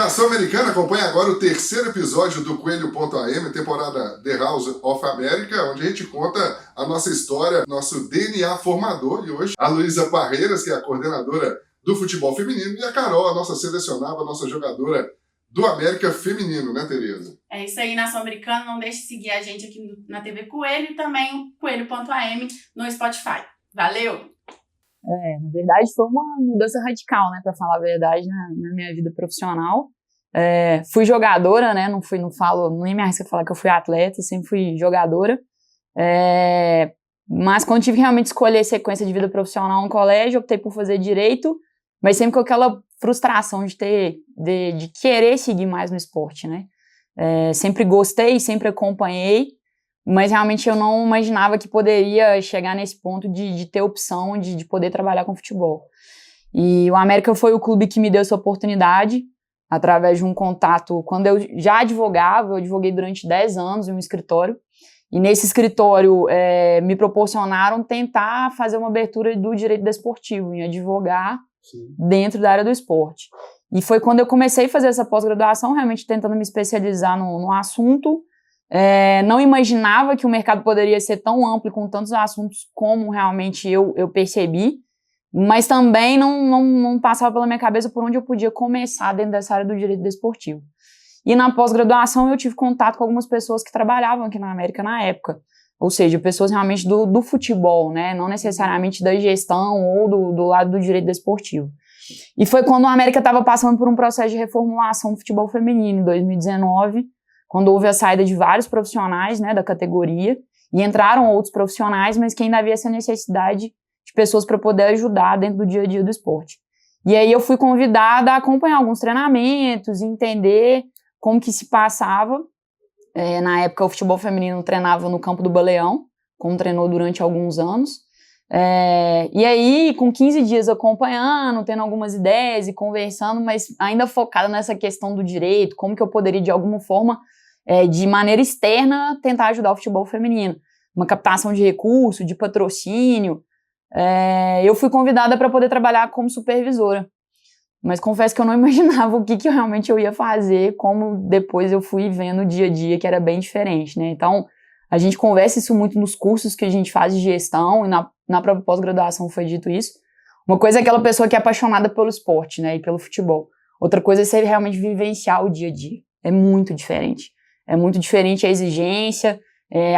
Nação Americana acompanha agora o terceiro episódio do Coelho.am, temporada The House of America, onde a gente conta a nossa história, nosso DNA formador. E hoje a Luísa Parreiras, que é a coordenadora do futebol feminino, e a Carol, a nossa selecionada, a nossa jogadora do América feminino, né, Tereza? É isso aí, Nação Americana. Não deixe de seguir a gente aqui na TV Coelho e também o Coelho.am no Spotify. Valeu! Na verdade foi uma mudança radical, né, para falar a verdade, na minha vida profissional. Fui jogadora, né, nem me arrisco a falar que eu fui atleta, sempre fui jogadora. Mas quando tive que realmente escolher sequência de vida profissional no colégio, optei por fazer direito, mas sempre com aquela frustração de querer seguir mais no esporte, né. Sempre gostei, sempre acompanhei, mas realmente eu não imaginava que poderia chegar nesse ponto de ter opção de poder trabalhar com futebol. E o América foi o clube que me deu essa oportunidade, através de um contato. Quando eu já advogava, eu advoguei durante 10 anos em um escritório, e nesse escritório me proporcionaram tentar fazer uma abertura do direito desportivo, em advogar dentro da área do esporte. E foi quando eu comecei a fazer essa pós-graduação, realmente tentando me especializar no assunto. Não imaginava que o mercado poderia ser tão amplo com tantos assuntos como realmente eu percebi, mas também não passava pela minha cabeça por onde eu podia começar dentro dessa área do direito desportivo. E na pós-graduação eu tive contato com algumas pessoas que trabalhavam aqui na América na época, ou seja, pessoas realmente do futebol, né? Não necessariamente da gestão ou do lado do direito desportivo. E foi quando a América estava passando por um processo de reformulação do futebol feminino, em 2019, quando houve a saída de vários profissionais, né, da categoria, e entraram outros profissionais, mas que ainda havia essa necessidade de pessoas para poder ajudar dentro do dia a dia do esporte. E aí eu fui convidada a acompanhar alguns treinamentos, entender como que se passava. Na época o futebol feminino treinava no Campo do Baleão, como treinou durante alguns anos. E aí, com 15 dias acompanhando, tendo algumas ideias e conversando, mas ainda focada nessa questão do direito, como que eu poderia, de alguma forma, de maneira externa, tentar ajudar o futebol feminino. Uma captação de recurso, de patrocínio. Eu fui convidada para poder trabalhar como supervisora. Mas confesso que eu não imaginava o que realmente eu ia fazer, como depois eu fui vendo o dia a dia, que era bem diferente, né? Então, a gente conversa isso muito nos cursos que a gente faz de gestão, e na própria pós-graduação foi dito isso. Uma coisa é aquela pessoa que é apaixonada pelo esporte, né, e pelo futebol. Outra coisa é você realmente vivenciar o dia a dia. É muito diferente. É muito diferente a exigência,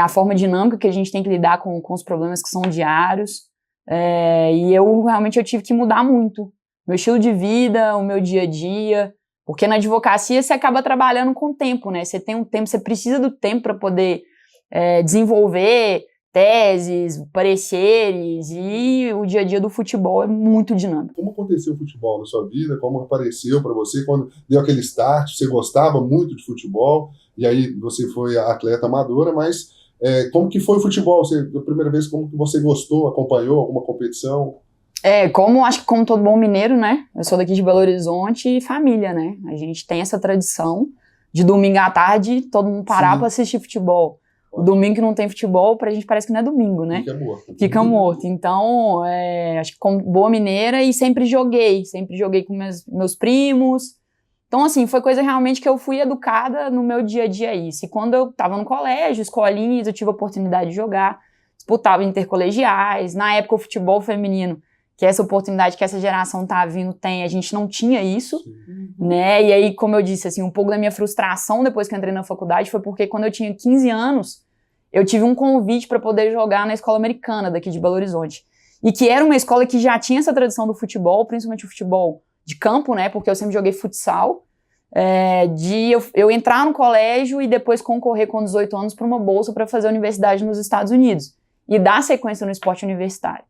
a forma dinâmica que a gente tem que lidar com os problemas que são diários. E eu tive que mudar muito. Meu estilo de vida, o meu dia a dia. Porque na advocacia você acaba trabalhando com o tempo, né? Você tem um tempo, você precisa do tempo para poder desenvolver teses, pareceres, e o dia a dia do futebol é muito dinâmico. Como aconteceu o futebol na sua vida? Como apareceu para você quando deu aquele start? Você gostava muito de futebol, e aí você foi atleta amadora, mas como que foi o futebol? A primeira vez, como que você gostou, acompanhou alguma competição? Acho que como todo bom mineiro, né? Eu sou daqui de Belo Horizonte e família, né? A gente tem essa tradição de domingo à tarde todo mundo parar para assistir futebol. O domingo que não tem futebol, pra gente parece que não é domingo, né? Fica morto. Então, acho que como boa mineira, e sempre joguei com meus primos. Então, assim, foi coisa realmente que eu fui educada no meu dia a dia isso. E quando eu tava no colégio, escolinhas, eu tive a oportunidade de jogar, disputava intercolegiais. Na época, o futebol feminino, que é essa oportunidade que essa geração tá vindo tem, a gente não tinha isso, né? E aí, como eu disse, assim, um pouco da minha frustração depois que eu entrei na faculdade foi porque quando eu tinha 15 anos, eu tive um convite para poder jogar na escola americana daqui de Belo Horizonte. E que era uma escola que já tinha essa tradição do futebol, principalmente o futebol de campo, né? Porque eu sempre joguei futsal. Eu entrar no colégio e depois concorrer com 18 anos para uma bolsa para fazer a universidade nos Estados Unidos. E dar sequência no esporte universitário.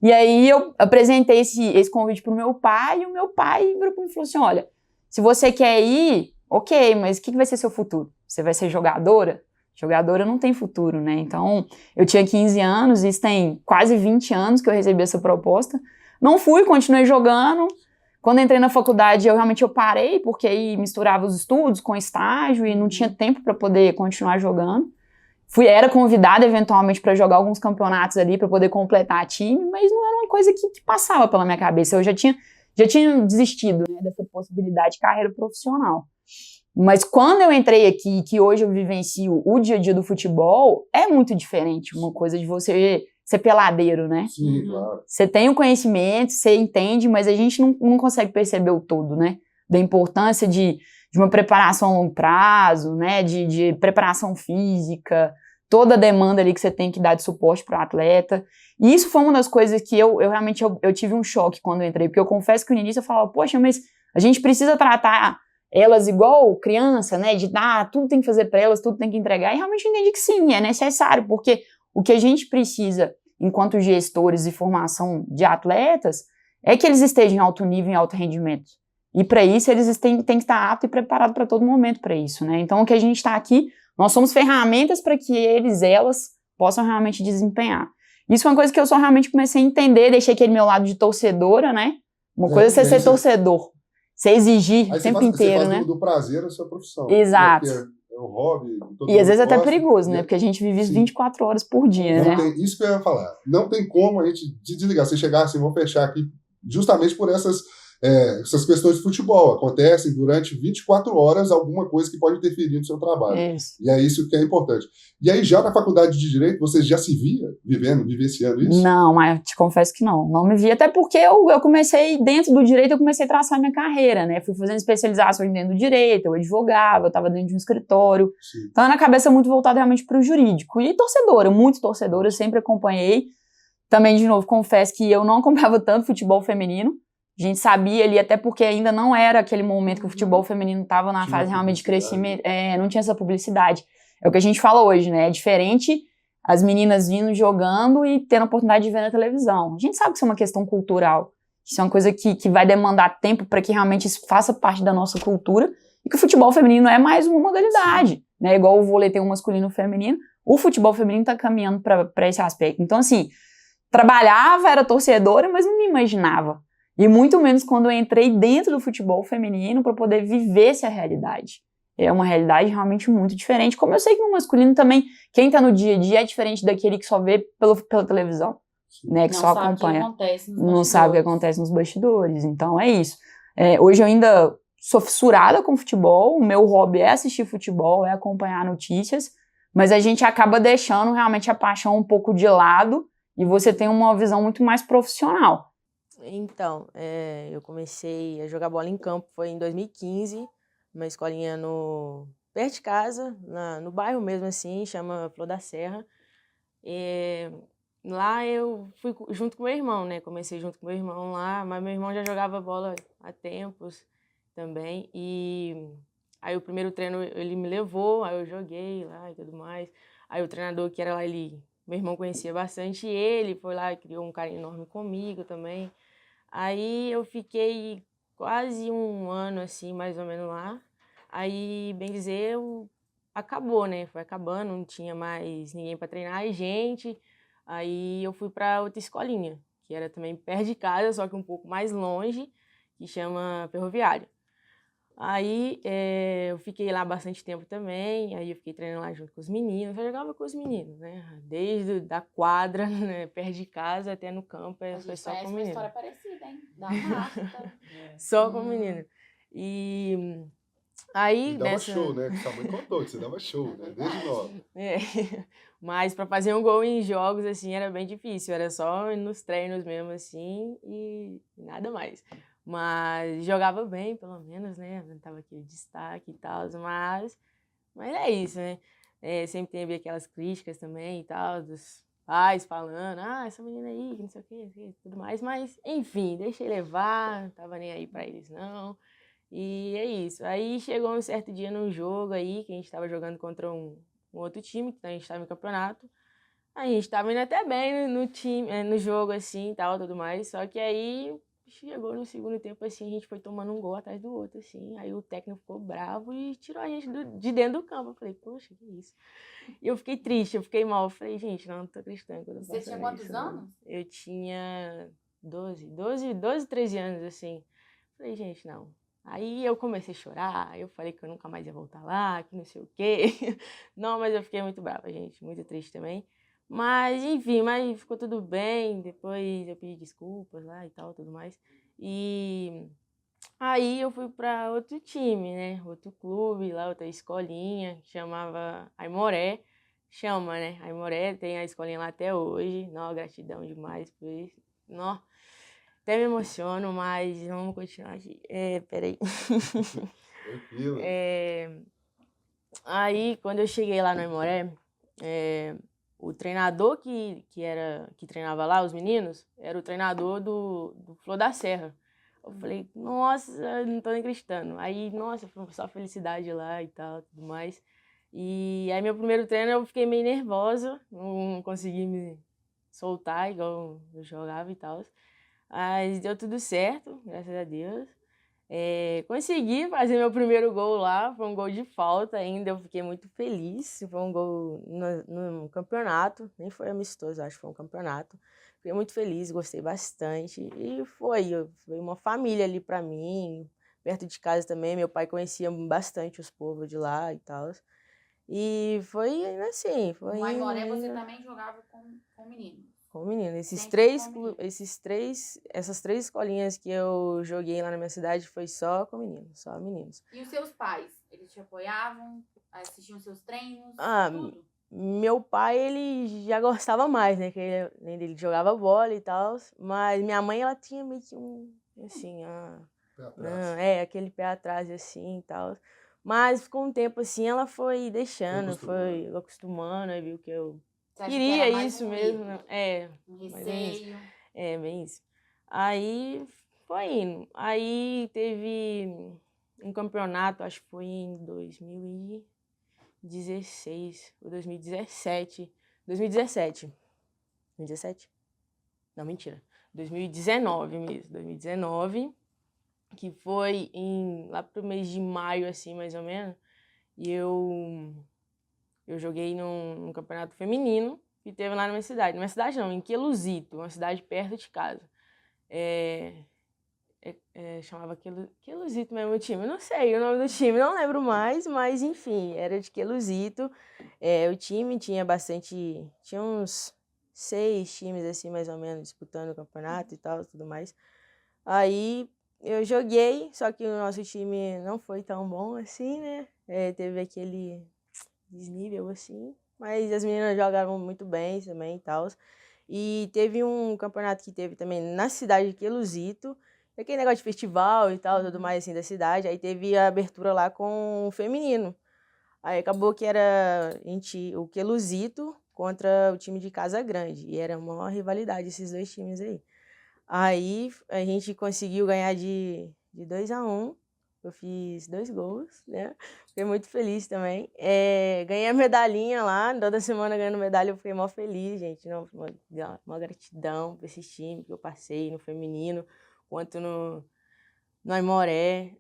E aí eu apresentei esse convite pro meu pai, e o meu pai virou pra mim e falou assim, olha, se você quer ir, ok, mas o que vai ser seu futuro? Você vai ser jogadora? Jogadora não tem futuro, né? Então, eu tinha 15 anos, isso tem quase 20 anos que eu recebi essa proposta. Não fui, continuei jogando. Quando entrei na faculdade, eu parei, porque aí misturava os estudos com estágio e não tinha tempo para poder continuar jogando. Era convidada eventualmente para jogar alguns campeonatos ali para poder completar a time, mas não era uma coisa que passava pela minha cabeça. Eu já já tinha desistido, né, dessa possibilidade de carreira profissional. Mas quando eu entrei aqui, que hoje eu vivencio o dia a dia do futebol, é muito diferente uma coisa de você ser peladeiro, né? Sim, claro. Você tem o conhecimento, você entende, mas a gente não consegue perceber o todo, né? Da importância de uma preparação a longo prazo, né? De preparação física, toda a demanda ali que você tem que dar de suporte para o atleta. E isso foi uma das coisas que eu realmente tive um choque quando eu entrei, porque eu confesso que no início eu falava, poxa, mas a gente precisa tratar elas igual criança, né, de tudo tem que fazer para elas, tudo tem que entregar, e realmente eu entendi que sim, é necessário, porque o que a gente precisa, enquanto gestores de formação de atletas, é que eles estejam em alto nível, em alto rendimento. E para isso, eles têm que estar aptos e preparados para todo momento para isso, né? Então, o que a gente está aqui, nós somos ferramentas para que elas possam realmente desempenhar. Isso é uma coisa que eu só realmente comecei a entender, deixei aquele meu lado de torcedora, né? Uma coisa é você ser torcedor. Você exigir o tempo inteiro, né? Do prazer a sua profissão. Exato. É um hobby. E às vezes é até perigoso, né? Porque a gente vive isso 24 horas por dia, né? Isso que eu ia falar. Não tem como a gente desligar. Se chegar assim, vou fechar aqui, justamente por essas questões de futebol. Acontecem durante 24 horas alguma coisa que pode interferir no seu trabalho. Isso. E é isso que é importante. E aí, já na faculdade de Direito, você já se via vivenciando isso? Não, mas te confesso que não. Não me via, até porque eu comecei, dentro do Direito, eu comecei a traçar minha carreira, né? Fui fazendo especialização dentro do Direito, eu advogava, eu estava dentro de um escritório. Sim. Então, na cabeça muito voltada realmente para o jurídico. E torcedora, muito torcedora, eu sempre acompanhei. Também, de novo, confesso que eu não acompanhava tanto futebol feminino. A gente sabia ali, até porque ainda não era aquele momento que o futebol feminino estava na fase realmente de crescimento, não tinha essa publicidade. É o que a gente fala hoje, né? É diferente as meninas vindo jogando e tendo a oportunidade de ver na televisão. A gente sabe que isso é uma questão cultural, isso é uma coisa que vai demandar tempo para que realmente isso faça parte da nossa cultura e que o futebol feminino é mais uma modalidade, né? Igual o vôlei tem um masculino e um feminino, o futebol feminino está caminhando para esse aspecto. Então, assim, trabalhava, era torcedora, mas não me imaginava. E muito menos quando eu entrei dentro do futebol feminino para poder viver essa realidade. É uma realidade realmente muito diferente. Como eu sei que no masculino também, quem está no dia a dia é diferente daquele que só vê pela televisão, né? Que não só acompanha. Não sabe o que acontece nos bastidores. Então é isso. Hoje eu ainda sou fissurada com futebol. O meu hobby é assistir futebol, é acompanhar notícias. Mas a gente acaba deixando realmente a paixão um pouco de lado e você tem uma visão muito mais profissional. Então, eu comecei a jogar bola em campo, foi em 2015, uma escolinha perto de casa, no bairro mesmo assim, chama Flor da Serra. Lá eu fui junto com meu irmão, né? Comecei junto com meu irmão lá, mas meu irmão já jogava bola há tempos também. E aí o primeiro treino ele me levou, aí eu joguei lá e tudo mais. Aí o treinador que era lá, meu irmão conhecia bastante ele, foi lá e criou um carinho enorme comigo também. Aí eu fiquei quase um ano, assim, mais ou menos lá. Aí, bem dizer, acabou, né? Foi acabando, não tinha mais ninguém para treinar a gente. Aí eu fui para outra escolinha, que era também perto de casa, só que um pouco mais longe, que chama Ferroviária. Aí eu fiquei lá bastante tempo também, aí eu fiquei treinando lá junto com os meninos, eu jogava com os meninos, né? Desde da quadra, né? Perto de casa até no campo, foi só com menino. Uma história parecida, hein? Da Marta. Só com menino. E aí, dava show, né? Que sua mãe contou que você dava show, né? Desde nova. Mas para fazer um gol em jogos, assim, era bem difícil, era só nos treinos mesmo, assim, e nada mais. Mas jogava bem, pelo menos, né? Não tava aquele destaque e tal, mas é isso, né? Sempre teve aquelas críticas também e tal, dos pais falando, essa menina aí, que não sei o que, tudo mais. Mas, enfim, deixei levar, não tava nem aí pra eles, não. E é isso. Aí chegou um certo dia num jogo aí, que a gente tava jogando contra um outro time, que a gente tava em campeonato. A gente tava indo até bem no time, no jogo, assim, e tal, tudo mais. Só que aí chegou no segundo tempo, assim, a gente foi tomando um gol atrás do outro, assim. Aí o técnico ficou bravo e tirou a gente de dentro do campo. Eu falei, poxa, que isso? E eu fiquei triste, eu fiquei mal. Eu falei, gente, não tô acreditando. Você tinha quantos anos? Eu tinha 12, 13 anos, assim. Eu falei, gente, não. Aí eu comecei a chorar, eu falei que eu nunca mais ia voltar lá, que não sei o quê. Não, mas eu fiquei muito brava, gente, muito triste também. Mas, enfim, mas ficou tudo bem. Depois eu pedi desculpas lá e tal, tudo mais. E aí eu fui para outro time, né? Outro clube lá, outra escolinha, que chamava Aimoré. Chama, né? Aimoré, tem a escolinha lá até hoje. Não, gratidão demais por isso. Não, até me emociono, mas vamos continuar aqui. Peraí. Tranquilo. Aí, quando eu cheguei lá no Aimoré, o treinador que treinava lá, os meninos, era o treinador do Flor da Serra. Eu falei, nossa, não tô nem acreditando. Aí, nossa, foi só felicidade lá e tal, tudo mais. E aí, meu primeiro treino, eu fiquei meio nervosa, não consegui me soltar igual eu jogava e tal. Mas deu tudo certo, graças a Deus. Consegui fazer meu primeiro gol lá, foi um gol de falta ainda, eu fiquei muito feliz. Foi um gol no campeonato, nem foi amistoso, acho que foi um campeonato. Fiquei muito feliz, gostei bastante. E foi uma família ali pra mim, perto de casa também. Meu pai conhecia bastante os povos de lá e tal. E foi assim, foi... No Aimoré você também jogava com meninos? Com menino. Sempre com menino. Essas três escolinhas que eu joguei lá na minha cidade foi só com meninos, só meninos. E os seus pais, eles te apoiavam, assistiam seus treinos, tudo? Meu pai, ele já gostava mais, né, que ele jogava bola e tal, mas minha mãe, ela tinha meio que assim, Pé atrás. aquele pé atrás, assim, e tal. Mas com o tempo, assim, ela foi deixando, foi acostumando, aí viu que eu Você acha queria que era mais isso um mesmo, medo, né? um mais ou menos. receio? Bem isso. Aí foi indo. Aí teve um campeonato, acho que foi em 2016 ou 2017. 2017. 2017? Não, mentira. 2019 mesmo. 2019, que foi lá pro mês de maio, assim, mais ou menos. E eu joguei num campeonato feminino que teve lá na minha cidade. Na minha cidade não, em Queluzito, uma cidade perto de casa. Chamava Queluzito mesmo o time. Eu não sei o nome do time, não lembro mais, mas enfim, era de Queluzito. O time tinha tinha uns 6 times assim, mais ou menos, disputando o campeonato e tal, tudo mais. Aí eu joguei, só que o nosso time não foi tão bom assim, né? Teve aquele desnível assim, mas as meninas jogaram muito bem também e tal. E teve um campeonato que teve também na cidade de Queluzito, aquele negócio de festival e tal, tudo mais assim da cidade. Aí teve a abertura lá com o feminino. Aí acabou que era o Queluzito contra o time de Casa Grande. E era uma rivalidade esses dois times aí. Aí a gente conseguiu ganhar de 2-1. Eu fiz 2 gols, né? Fiquei muito feliz também. Ganhei a medalhinha lá, toda semana ganhando medalha, eu fiquei mó feliz, gente. Uma gratidão por esse time que eu passei no feminino, quanto no Aimoré.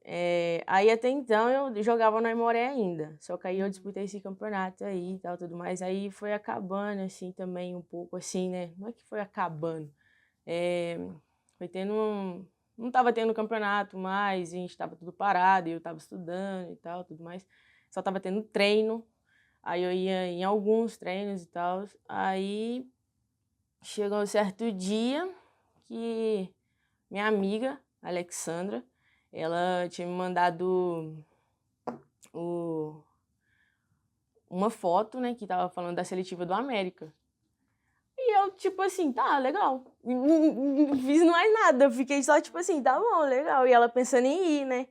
Aí até então eu jogava no Aimoré ainda, só que aí eu disputei esse campeonato aí e tal, tudo mais. Aí foi acabando, assim, também um pouco, assim, né? Não é que foi acabando. Foi tendo... Não estava tendo campeonato mais, a gente estava tudo parado, e eu estava estudando e tal, tudo mais. Só estava tendo treino, aí eu ia em alguns treinos e tal. Aí chegou um certo dia que minha amiga, Alexandra, ela tinha me mandado uma foto, né, que estava falando da seletiva do América. E eu, tipo assim, tá, legal. Não fiz mais nada, eu fiquei só, tipo assim, tá bom, legal. E ela pensando em ir, né?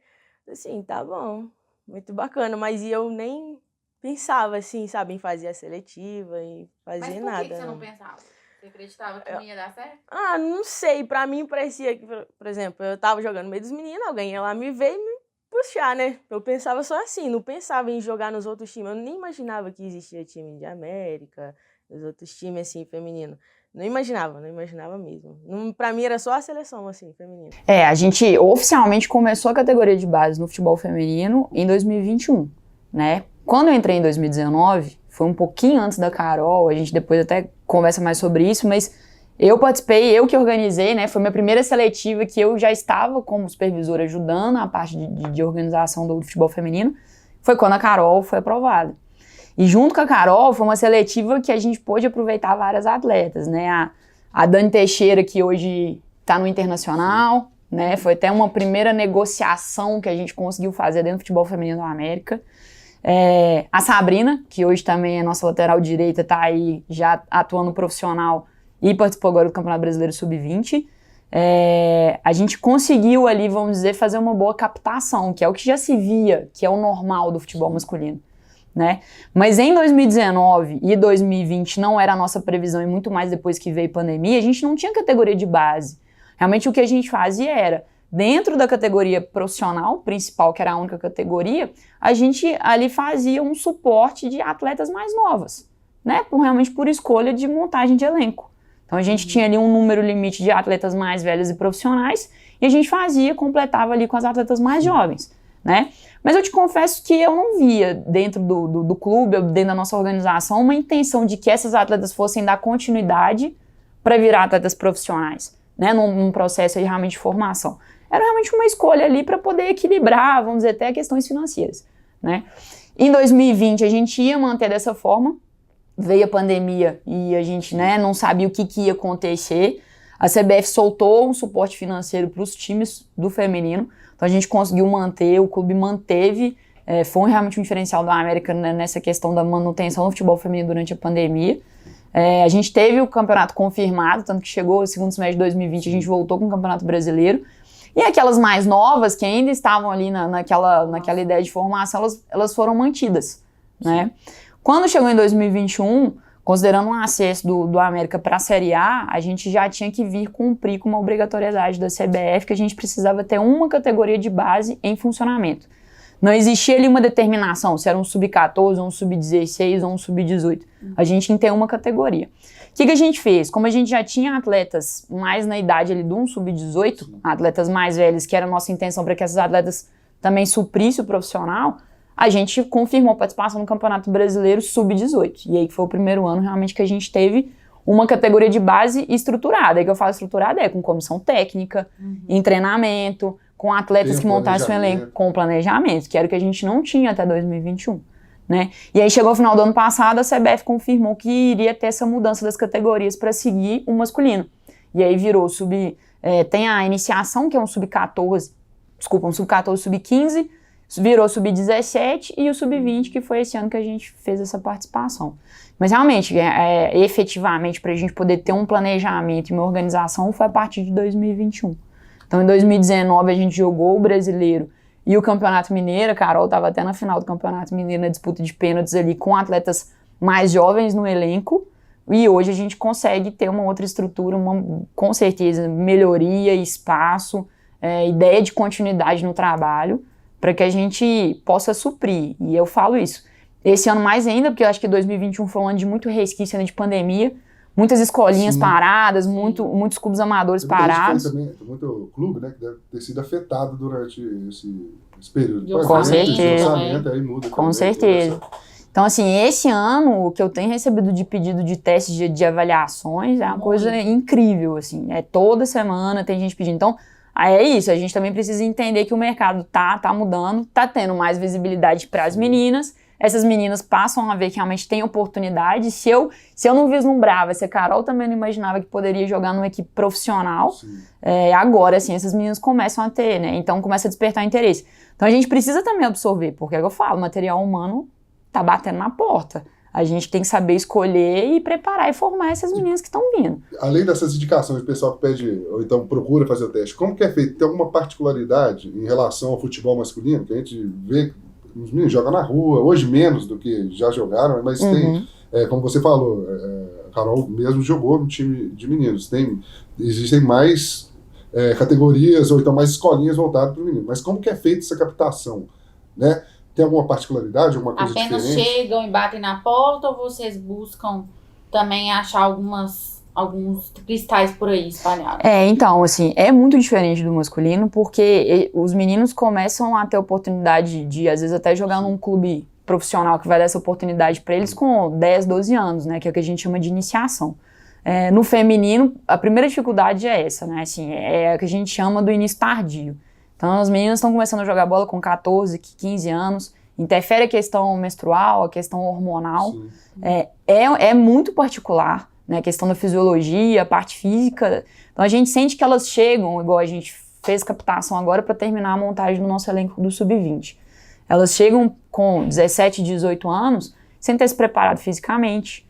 Assim, tá bom, muito bacana. Mas eu nem pensava, assim, sabe, em fazer a seletiva, em fazer nada. Mas por que você não pensava? Você acreditava que não ia dar certo? Não sei, pra mim parecia que, por exemplo, eu tava jogando no meio dos meninos, alguém ia lá me ver e me puxar, né? Eu pensava só assim, não pensava em jogar nos outros times. Eu nem imaginava que existia time de América, os outros times, assim, feminino. Não imaginava mesmo. Pra mim era só a seleção, assim, feminina. A gente oficialmente começou a categoria de base no futebol feminino em 2021, né? Quando eu entrei em 2019, foi um pouquinho antes da Carol, a gente depois até conversa mais sobre isso, mas eu participei, eu que organizei, né? Foi minha primeira seletiva que eu já estava como supervisora ajudando a parte de organização do futebol feminino. Foi quando a Carol foi aprovada. E junto com a Carol, foi uma seletiva que a gente pôde aproveitar várias atletas, né? A Dani Teixeira, que hoje está no Internacional, né? Foi até uma primeira negociação que a gente conseguiu fazer dentro do futebol feminino da América. A Sabrina, que hoje também é nossa lateral direita, está aí já atuando profissional e participou agora do Campeonato Brasileiro Sub-20. A gente conseguiu ali, vamos dizer, fazer uma boa captação, que é o que já se via, que é o normal do futebol masculino, né? Mas em 2019 e 2020 não era a nossa previsão, e muito mais depois que veio a pandemia, a gente não tinha categoria de base. Realmente o que a gente fazia era, dentro da categoria profissional principal, que era a única categoria, a gente ali fazia um suporte de atletas mais novas, né? Realmente por escolha de montagem de elenco. Então a gente tinha ali um número limite de atletas mais velhos e profissionais, e a gente completava ali com as atletas mais jovens, né? Mas eu te confesso que eu não via dentro do clube, dentro da nossa organização, uma intenção de que essas atletas fossem dar continuidade para virar atletas profissionais, né? Num processo aí realmente de formação. Era realmente uma escolha ali para poder equilibrar, vamos dizer, até questões financeiras, né? Em 2020 a gente ia manter dessa forma, veio a pandemia e a gente, né, não sabia o que ia acontecer. A CBF soltou um suporte financeiro para os times do feminino, então a gente conseguiu manter, o clube manteve, foi realmente um diferencial da América, né, nessa questão da manutenção do futebol feminino durante a pandemia. A gente teve o campeonato confirmado, tanto que chegou o segundo semestre de 2020, a gente voltou com o Campeonato Brasileiro. E aquelas mais novas, que ainda estavam ali naquela ideia de formação, elas foram mantidas, né? Quando chegou em 2021, considerando um acesso do América para a Série A, a gente já tinha que vir cumprir com uma obrigatoriedade da CBF, que a gente precisava ter uma categoria de base em funcionamento. Não existia ali uma determinação, se era um sub-14, um sub-16 ou um sub-18. A gente tinha que ter uma categoria. O que a gente fez? Como a gente já tinha atletas mais na idade ali de um sub-18, atletas mais velhos, que era a nossa intenção para que essas atletas também suprissem o profissional, a gente confirmou a participação no Campeonato Brasileiro Sub-18. E aí que foi o primeiro ano realmente que a gente teve uma categoria de base estruturada. E que eu falo estruturada com comissão técnica, em treinamento, com atletas que montassem o elenco com planejamento, que era o que a gente não tinha até 2021. Né? E aí chegou o final do ano passado, a CBF confirmou que iria ter essa mudança das categorias para seguir o masculino. E aí virou tem a iniciação, que é um sub-14, sub-15, virou sub-17 e o sub-20, que foi esse ano que a gente fez essa participação. Mas realmente, efetivamente, para a gente poder ter um planejamento e uma organização, foi a partir de 2021. Então, em 2019, a gente jogou o Brasileiro e o Campeonato Mineiro. A Carol estava até na final do Campeonato Mineiro, na disputa de pênaltis ali, com atletas mais jovens no elenco. E hoje a gente consegue ter uma outra estrutura, com certeza, melhoria, espaço, ideia de continuidade no trabalho, para que a gente possa suprir. E eu falo isso. Esse ano mais ainda, porque eu acho que 2021 foi um ano de muito resquício, né, de pandemia, muitas escolinhas paradas, muitos clubes amadores parados. Também, muito clube, né, que deve ter sido afetado durante esse período. Com certeza. Aí muda com certeza. Então, assim, esse ano, o que eu tenho recebido de pedido de testes de avaliações é uma coisa incrível, assim. Toda semana tem gente pedindo. Então, é isso, a gente também precisa entender que o mercado tá mudando, tá tendo mais visibilidade para as meninas. Essas meninas passam a ver que realmente tem oportunidade. Se eu não vislumbrava, se a Carol também não imaginava que poderia jogar numa equipe profissional, agora, assim, essas meninas começam a ter, né? Então, começa a despertar interesse. Então, a gente precisa também absorver, porque é o que eu falo, o material humano tá batendo na porta. A gente tem que saber escolher e preparar e formar essas meninas que estão vindo. Além dessas indicações, o pessoal que pede, ou então procura fazer o teste, como que é feito? Tem alguma particularidade em relação ao futebol masculino? Que a gente vê os meninos jogam na rua, hoje menos do que já jogaram, mas tem, como você falou, a Carol mesmo jogou no time de meninos. Existem mais categorias, ou então mais escolinhas voltadas para o menino. Mas como que é feita essa captação? Né? Tem alguma particularidade, alguma coisa Apenas diferente? chegam e batem na porta, ou vocês buscam também achar alguns cristais por aí espalhados? Então, assim, é muito diferente do masculino, porque os meninos começam a ter oportunidade de, às vezes, até jogar num clube profissional que vai dar essa oportunidade para eles com 10, 12 anos, né, que é o que a gente chama de iniciação. No feminino, a primeira dificuldade é essa, né, assim, é o que a gente chama do início tardio. Então, as meninas estão começando a jogar bola com 14, 15 anos, interfere a questão menstrual, a questão hormonal. Sim. É muito particular, né? A questão da fisiologia, a parte física. Então a gente sente que elas chegam, igual a gente fez captação agora para terminar a montagem do nosso elenco do Sub-20. Elas chegam com 17, 18 anos sem ter se preparado fisicamente.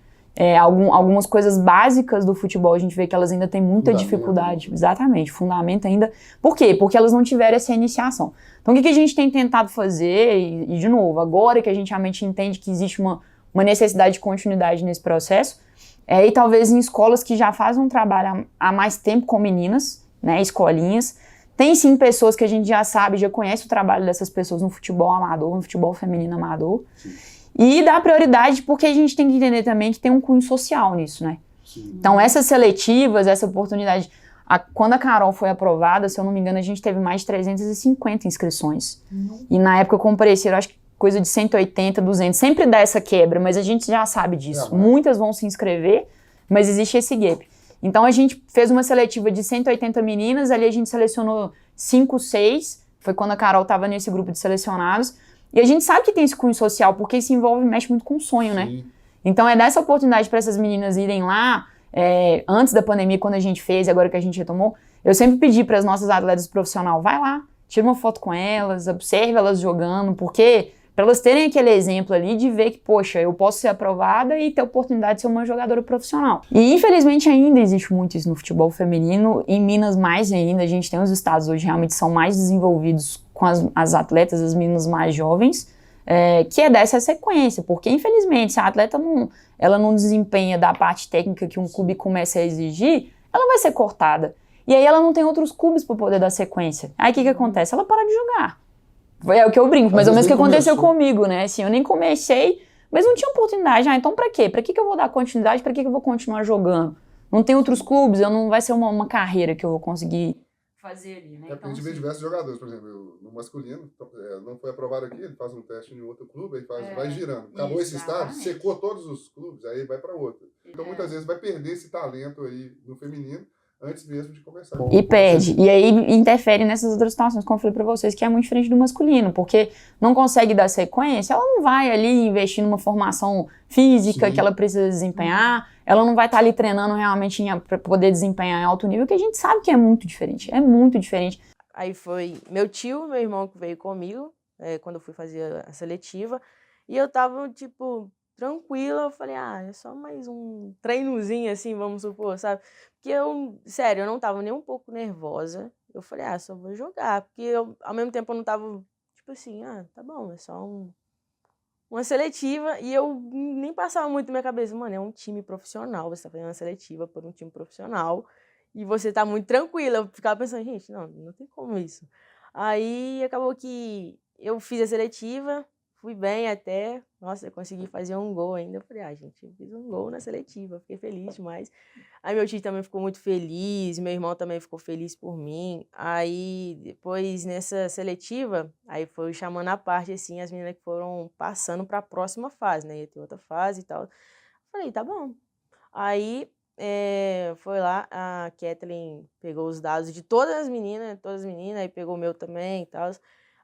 Algumas coisas básicas do futebol a gente vê que elas ainda têm muita dificuldade. Exatamente, fundamento ainda. Por quê? Porque elas não tiveram essa iniciação. Então o que a gente tem tentado fazer, e de novo, agora que a gente realmente entende que existe uma necessidade de continuidade nesse processo, e talvez em escolas que já fazem um trabalho há mais tempo com meninas, né, escolinhas, tem sim pessoas que a gente já sabe, já conhece o trabalho dessas pessoas no futebol amador, no futebol feminino amador, sim. E dá prioridade porque a gente tem que entender também que tem um cunho social nisso, né? Sim. Então essas seletivas, essa oportunidade, quando a Carol foi aprovada, se eu não me engano, a gente teve mais de 350 inscrições. E na época compareceram, acho que coisa de 180, 200, sempre dá essa quebra, mas a gente já sabe disso. Muitas vão se inscrever, mas existe esse gap. Então a gente fez uma seletiva de 180 meninas, ali a gente selecionou 5, 6, foi quando a Carol estava nesse grupo de selecionados, e a gente sabe que tem esse cunho social, porque isso envolve, mexe muito com o sonho, né? Sim. Então é dessa oportunidade para essas meninas irem lá, antes da pandemia, quando a gente fez, agora que a gente retomou, eu sempre pedi para as nossas atletas profissionais, vai lá, tira uma foto com elas, observe elas jogando, porque para elas terem aquele exemplo ali de ver que, poxa, eu posso ser aprovada e ter a oportunidade de ser uma jogadora profissional. E infelizmente ainda existe muito isso no futebol feminino, em Minas mais ainda, a gente tem os estados hoje realmente são mais desenvolvidos com as atletas, as meninas mais jovens, que é dessa sequência, porque infelizmente se a atleta ela não desempenha da parte técnica que um clube começa a exigir, ela vai ser cortada. E aí ela não tem outros clubes para poder dar sequência. Aí o que acontece? Ela para de jogar. É o que eu brinco, mais ou menos o que aconteceu comigo, né? Assim, eu nem comecei, mas não tinha oportunidade. Então pra quê? Pra que eu vou dar continuidade? Pra que eu vou continuar jogando? Não tem outros clubes, não vai ser uma carreira que eu vou conseguir fazer ali, né? Então, a gente vê diversos jogadores, por exemplo, no masculino, não foi aprovado aqui, ele faz um teste em outro clube, aí vai girando. Acabou esse estado, secou todos os clubes, aí vai para outro. Então muitas vezes vai perder esse talento aí no feminino, antes mesmo de começar. E perde. E aí interfere nessas outras situações, como eu falei pra vocês, que é muito diferente do masculino, porque não consegue dar sequência, ela não vai ali investir numa formação física Sim. que ela precisa desempenhar, ela não vai estar ali treinando realmente para poder desempenhar em alto nível, que a gente sabe que é muito diferente. É muito diferente. Aí foi meu tio, meu irmão que veio comigo, quando eu fui fazer a seletiva, e eu tava, tipo, tranquila, eu falei, é só mais um treinozinho assim, vamos supor, sabe? Porque sério, eu não tava nem um pouco nervosa. Eu falei, só vou jogar. Porque ao mesmo tempo eu não tava, tipo assim, tá bom, é só uma seletiva. E eu nem passava muito na minha cabeça, mano, é um time profissional, você tá fazendo uma seletiva por um time profissional. E você tá muito tranquila. Eu ficava pensando, gente, não tem como isso. Aí acabou que eu fiz a seletiva, fui bem até, nossa, eu consegui fazer um gol ainda. Eu falei, gente, eu fiz um gol na seletiva, fiquei feliz demais. Aí meu tio também ficou muito feliz, meu irmão também ficou feliz por mim. Aí depois nessa seletiva, aí foi chamando a parte assim, as meninas que foram passando para a próxima fase, né? Ia ter outra fase e tal. Eu falei, tá bom. Aí foi lá, a Kathleen pegou os dados de todas as meninas, aí pegou o meu também e tal.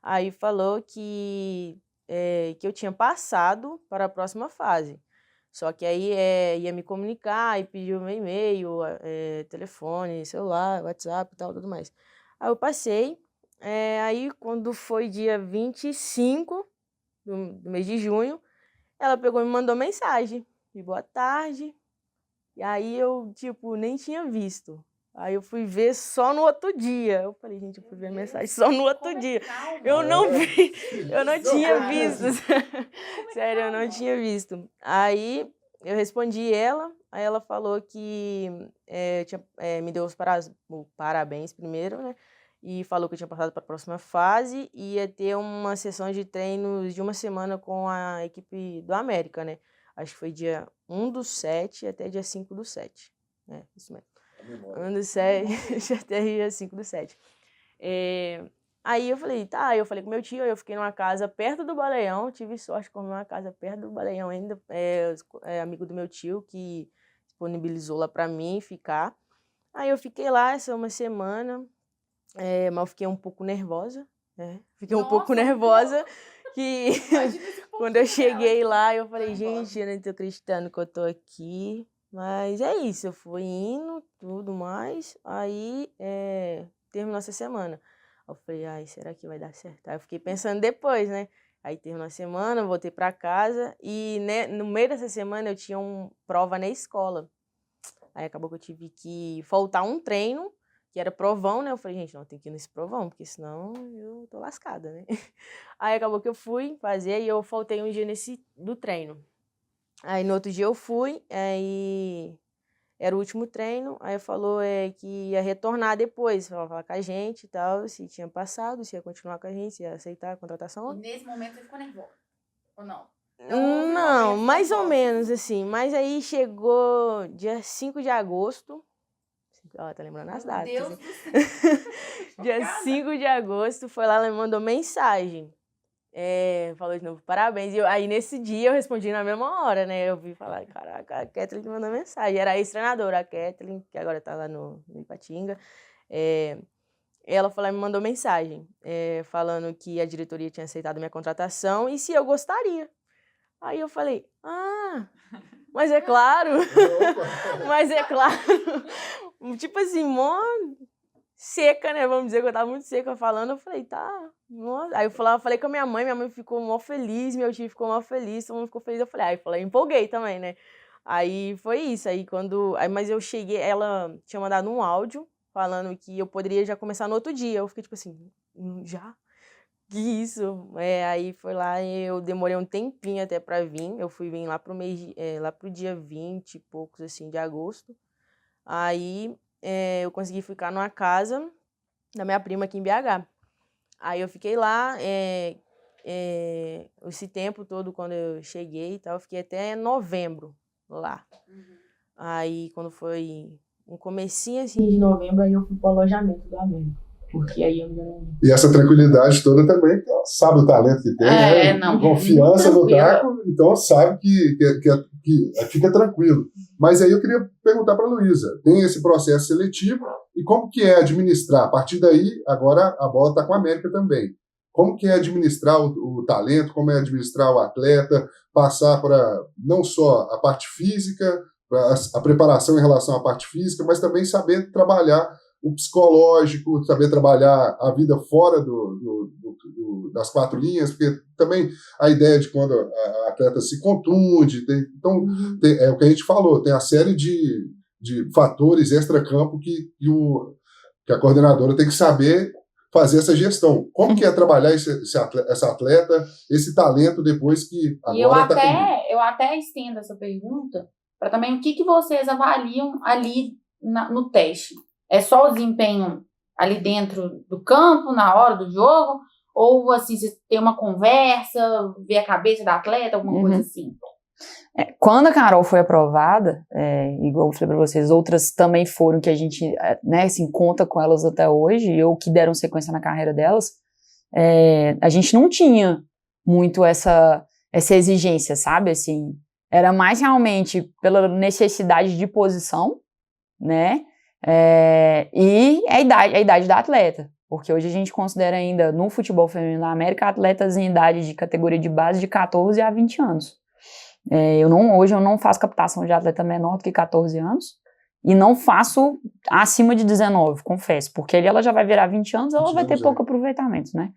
Aí falou que eu tinha passado para a próxima fase. Só que aí ia me comunicar e pediu meu e-mail, telefone, celular, WhatsApp e tal, tudo mais. Aí eu passei, aí quando foi dia 25 do mês de junho, ela pegou e me mandou mensagem de boa tarde, e aí eu, tipo, nem tinha visto. Aí eu fui ver só no outro dia. Eu falei, gente, eu fui ver a mensagem só no outro dia. Eu não vi, eu não tinha visto. Sério, eu não tinha visto. Aí eu respondi ela, aí ela falou que me deu os parabéns primeiro, né? E falou que eu tinha passado para a próxima fase e ia ter uma sessão de treinos de uma semana com a equipe do América, né? Acho que foi dia 1/7 até dia 5/7. Isso mesmo. 1/7 até dia 5/7. Aí eu falei, eu falei com meu tio, eu fiquei numa casa perto do Baleião, tive sorte de comer uma casa perto do Baleião ainda, amigo do meu tio que disponibilizou lá pra mim ficar. Aí eu fiquei lá essa uma semana, mas eu fiquei um pouco nervosa, né? Fiquei um pouco nervosa, que quando eu cheguei lá, eu falei, gente, eu não tô acreditando que eu tô aqui. Mas é isso, eu fui indo, tudo mais. Aí, terminou essa semana. Eu falei, ai, será que vai dar certo? Aí eu fiquei pensando depois, né? Aí terminou a semana, eu voltei pra casa. E né, no meio dessa semana eu tinha uma prova na escola. Aí acabou que eu tive que faltar um treino, que era provão, né? Eu falei, gente, não, tem que ir nesse provão, porque senão eu tô lascada, né? Aí acabou que eu fui fazer e eu faltei um dia do treino. Aí no outro dia eu fui, aí era o último treino, aí falou que ia retornar depois, falar com a gente e tal, se tinha passado, se ia continuar com a gente, se ia aceitar a contratação. E nesse momento você ficou nervosa, ou não? Não, mais ou menos, assim. Mas aí chegou dia 5 de agosto. Ó, tá lembrando as datas. Deus hein? do céu. Dia 5 de agosto, foi lá, ela me mandou mensagem. Falou de novo, parabéns. E aí, nesse dia, eu respondi na mesma hora, né? Eu vi falar, caraca, a Kathleen me mandou mensagem. Era a ex-treinadora, a Kathleen, que agora tá lá no Ipatinga. Ela falou, me mandou mensagem, falando que a diretoria tinha aceitado minha contratação e se eu gostaria. Aí eu falei, mas é claro, mas é claro. Tipo assim, mó seca, né? Vamos dizer que eu tava muito seca falando. Eu falei, tá. Nossa. Aí eu falei com a minha mãe ficou mó feliz, meu tio ficou mó feliz, todo mundo ficou feliz. Eu falei, empolguei também, né? Aí foi isso. Mas eu cheguei, ela tinha mandado um áudio falando que eu poderia já começar no outro dia. Eu fiquei tipo assim, já? Que isso? Aí foi lá e eu demorei um tempinho até pra vir. Eu fui vir lá pro dia 20 e poucos, assim, de agosto. Aí eu consegui ficar numa casa da minha prima aqui em BH. Aí eu fiquei lá, esse tempo todo quando eu cheguei e tal, eu fiquei até novembro lá. Aí quando foi um comecinho assim de novembro, aí eu fui pro alojamento do América. Porque aí eu não... E essa tranquilidade toda também, sabe o talento que tem, né? Não. Confiança no Daco, então sabe que fica tranquilo. Mas aí eu queria perguntar para a Luísa, tem esse processo seletivo e como que é administrar? A partir daí, agora a bola está com a América também. Como que é administrar o talento, como é administrar o atleta, passar para não só a parte física, a preparação em relação à parte física, mas também saber trabalhar o psicológico, saber trabalhar a vida fora das quatro linhas, porque também a ideia de quando a atleta se contunde, é o que a gente falou, tem a série de fatores extra-campo que a coordenadora tem que saber fazer essa gestão. Como que é trabalhar essa atleta, esse talento depois que agora eu até estendo essa pergunta para também o que vocês avaliam ali no teste. É só o desempenho ali dentro do campo, na hora do jogo? Ou, assim, você tem uma conversa, ver a cabeça da atleta, alguma coisa assim? Quando a Carol foi aprovada, igual eu falei pra vocês, outras também foram que a gente, né, assim, conta com elas até hoje, ou que deram sequência na carreira delas, a gente não tinha muito essa exigência, sabe? Assim, era mais realmente pela necessidade de posição, né? E a idade da atleta, porque hoje a gente considera ainda no futebol feminino da América atletas em idade de categoria de base de 14 a 20 anos. Hoje eu não faço captação de atleta menor do que 14 anos e não faço acima de 19, confesso, porque ela já vai virar 20 anos, ela vai ter pouco aproveitamento, né?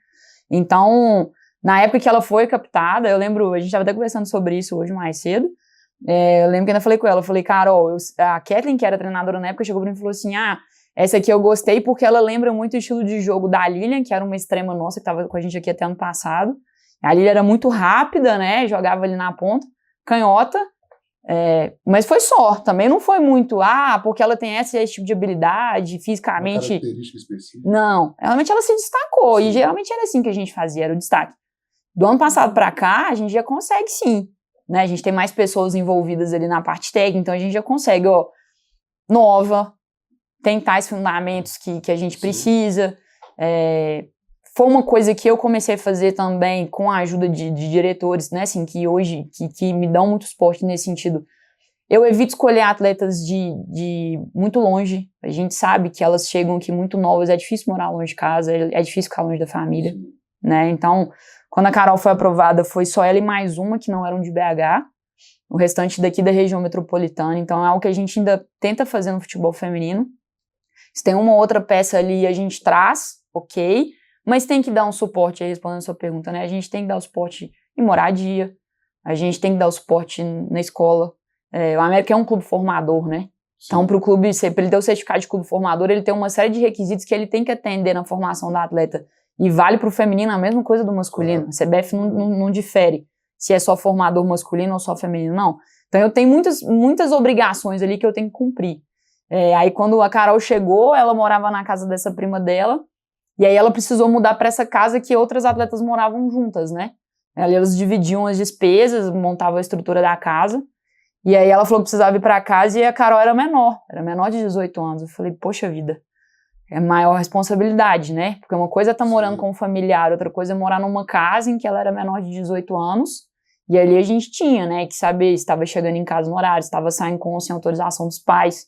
Então, na época que ela foi captada, eu lembro, a gente estava até conversando sobre isso hoje mais cedo. Eu lembro que ainda falei com ela, eu falei, Carol, a Kathleen, que era treinadora na época, chegou pra mim e falou assim, essa aqui eu gostei porque ela lembra muito o estilo de jogo da Lilian, que era uma extrema nossa, que tava com a gente aqui até ano passado. A Lilian era muito rápida, né, jogava ali na ponta, canhota, mas foi só, também não foi muito, porque ela tem esse tipo de habilidade, fisicamente... Uma característica específica. Não, realmente ela se destacou, sim. E geralmente era assim que a gente fazia, era o destaque. Do ano passado pra cá, a gente já consegue sim. Né, a gente tem mais pessoas envolvidas ali na parte técnica, então a gente já consegue, nova, tem tais fundamentos que a gente precisa. Foi uma coisa que eu comecei a fazer também com a ajuda de diretores, né, assim, que hoje, que me dão muito suporte nesse sentido. Eu evito escolher atletas de muito longe, a gente sabe que elas chegam aqui muito novas, é difícil morar longe de casa, é difícil ficar longe da família, né, então... Quando a Carol foi aprovada, foi só ela e mais uma que não eram de BH, o restante daqui da região metropolitana, então é algo que a gente ainda tenta fazer no futebol feminino. Se tem uma outra peça ali, a gente traz, ok, mas tem que dar um suporte, aí respondendo a sua pergunta, né, a gente tem que dar o suporte em moradia, a gente tem que dar o suporte na escola, o América é um clube formador, né, então para o clube, para ele ter o certificado de clube formador, ele tem uma série de requisitos que ele tem que atender na formação da atleta, e vale para o feminino a mesma coisa do masculino, a CBF não difere se é só formador masculino ou só feminino, não. Então eu tenho muitas obrigações ali que eu tenho que cumprir. Aí quando a Carol chegou, ela morava na casa dessa prima dela, e aí ela precisou mudar para essa casa que outras atletas moravam juntas, né? Elas dividiam as despesas, montavam a estrutura da casa, e aí ela falou que precisava ir para casa e a Carol era menor de 18 anos. Eu falei, poxa vida, é maior responsabilidade, né? Porque uma coisa é estar morando com um familiar, outra coisa é morar numa casa em que ela era menor de 18 anos, e ali a gente tinha, né, que saber se estava chegando em casa no horário, se estava saindo com ou sem autorização dos pais.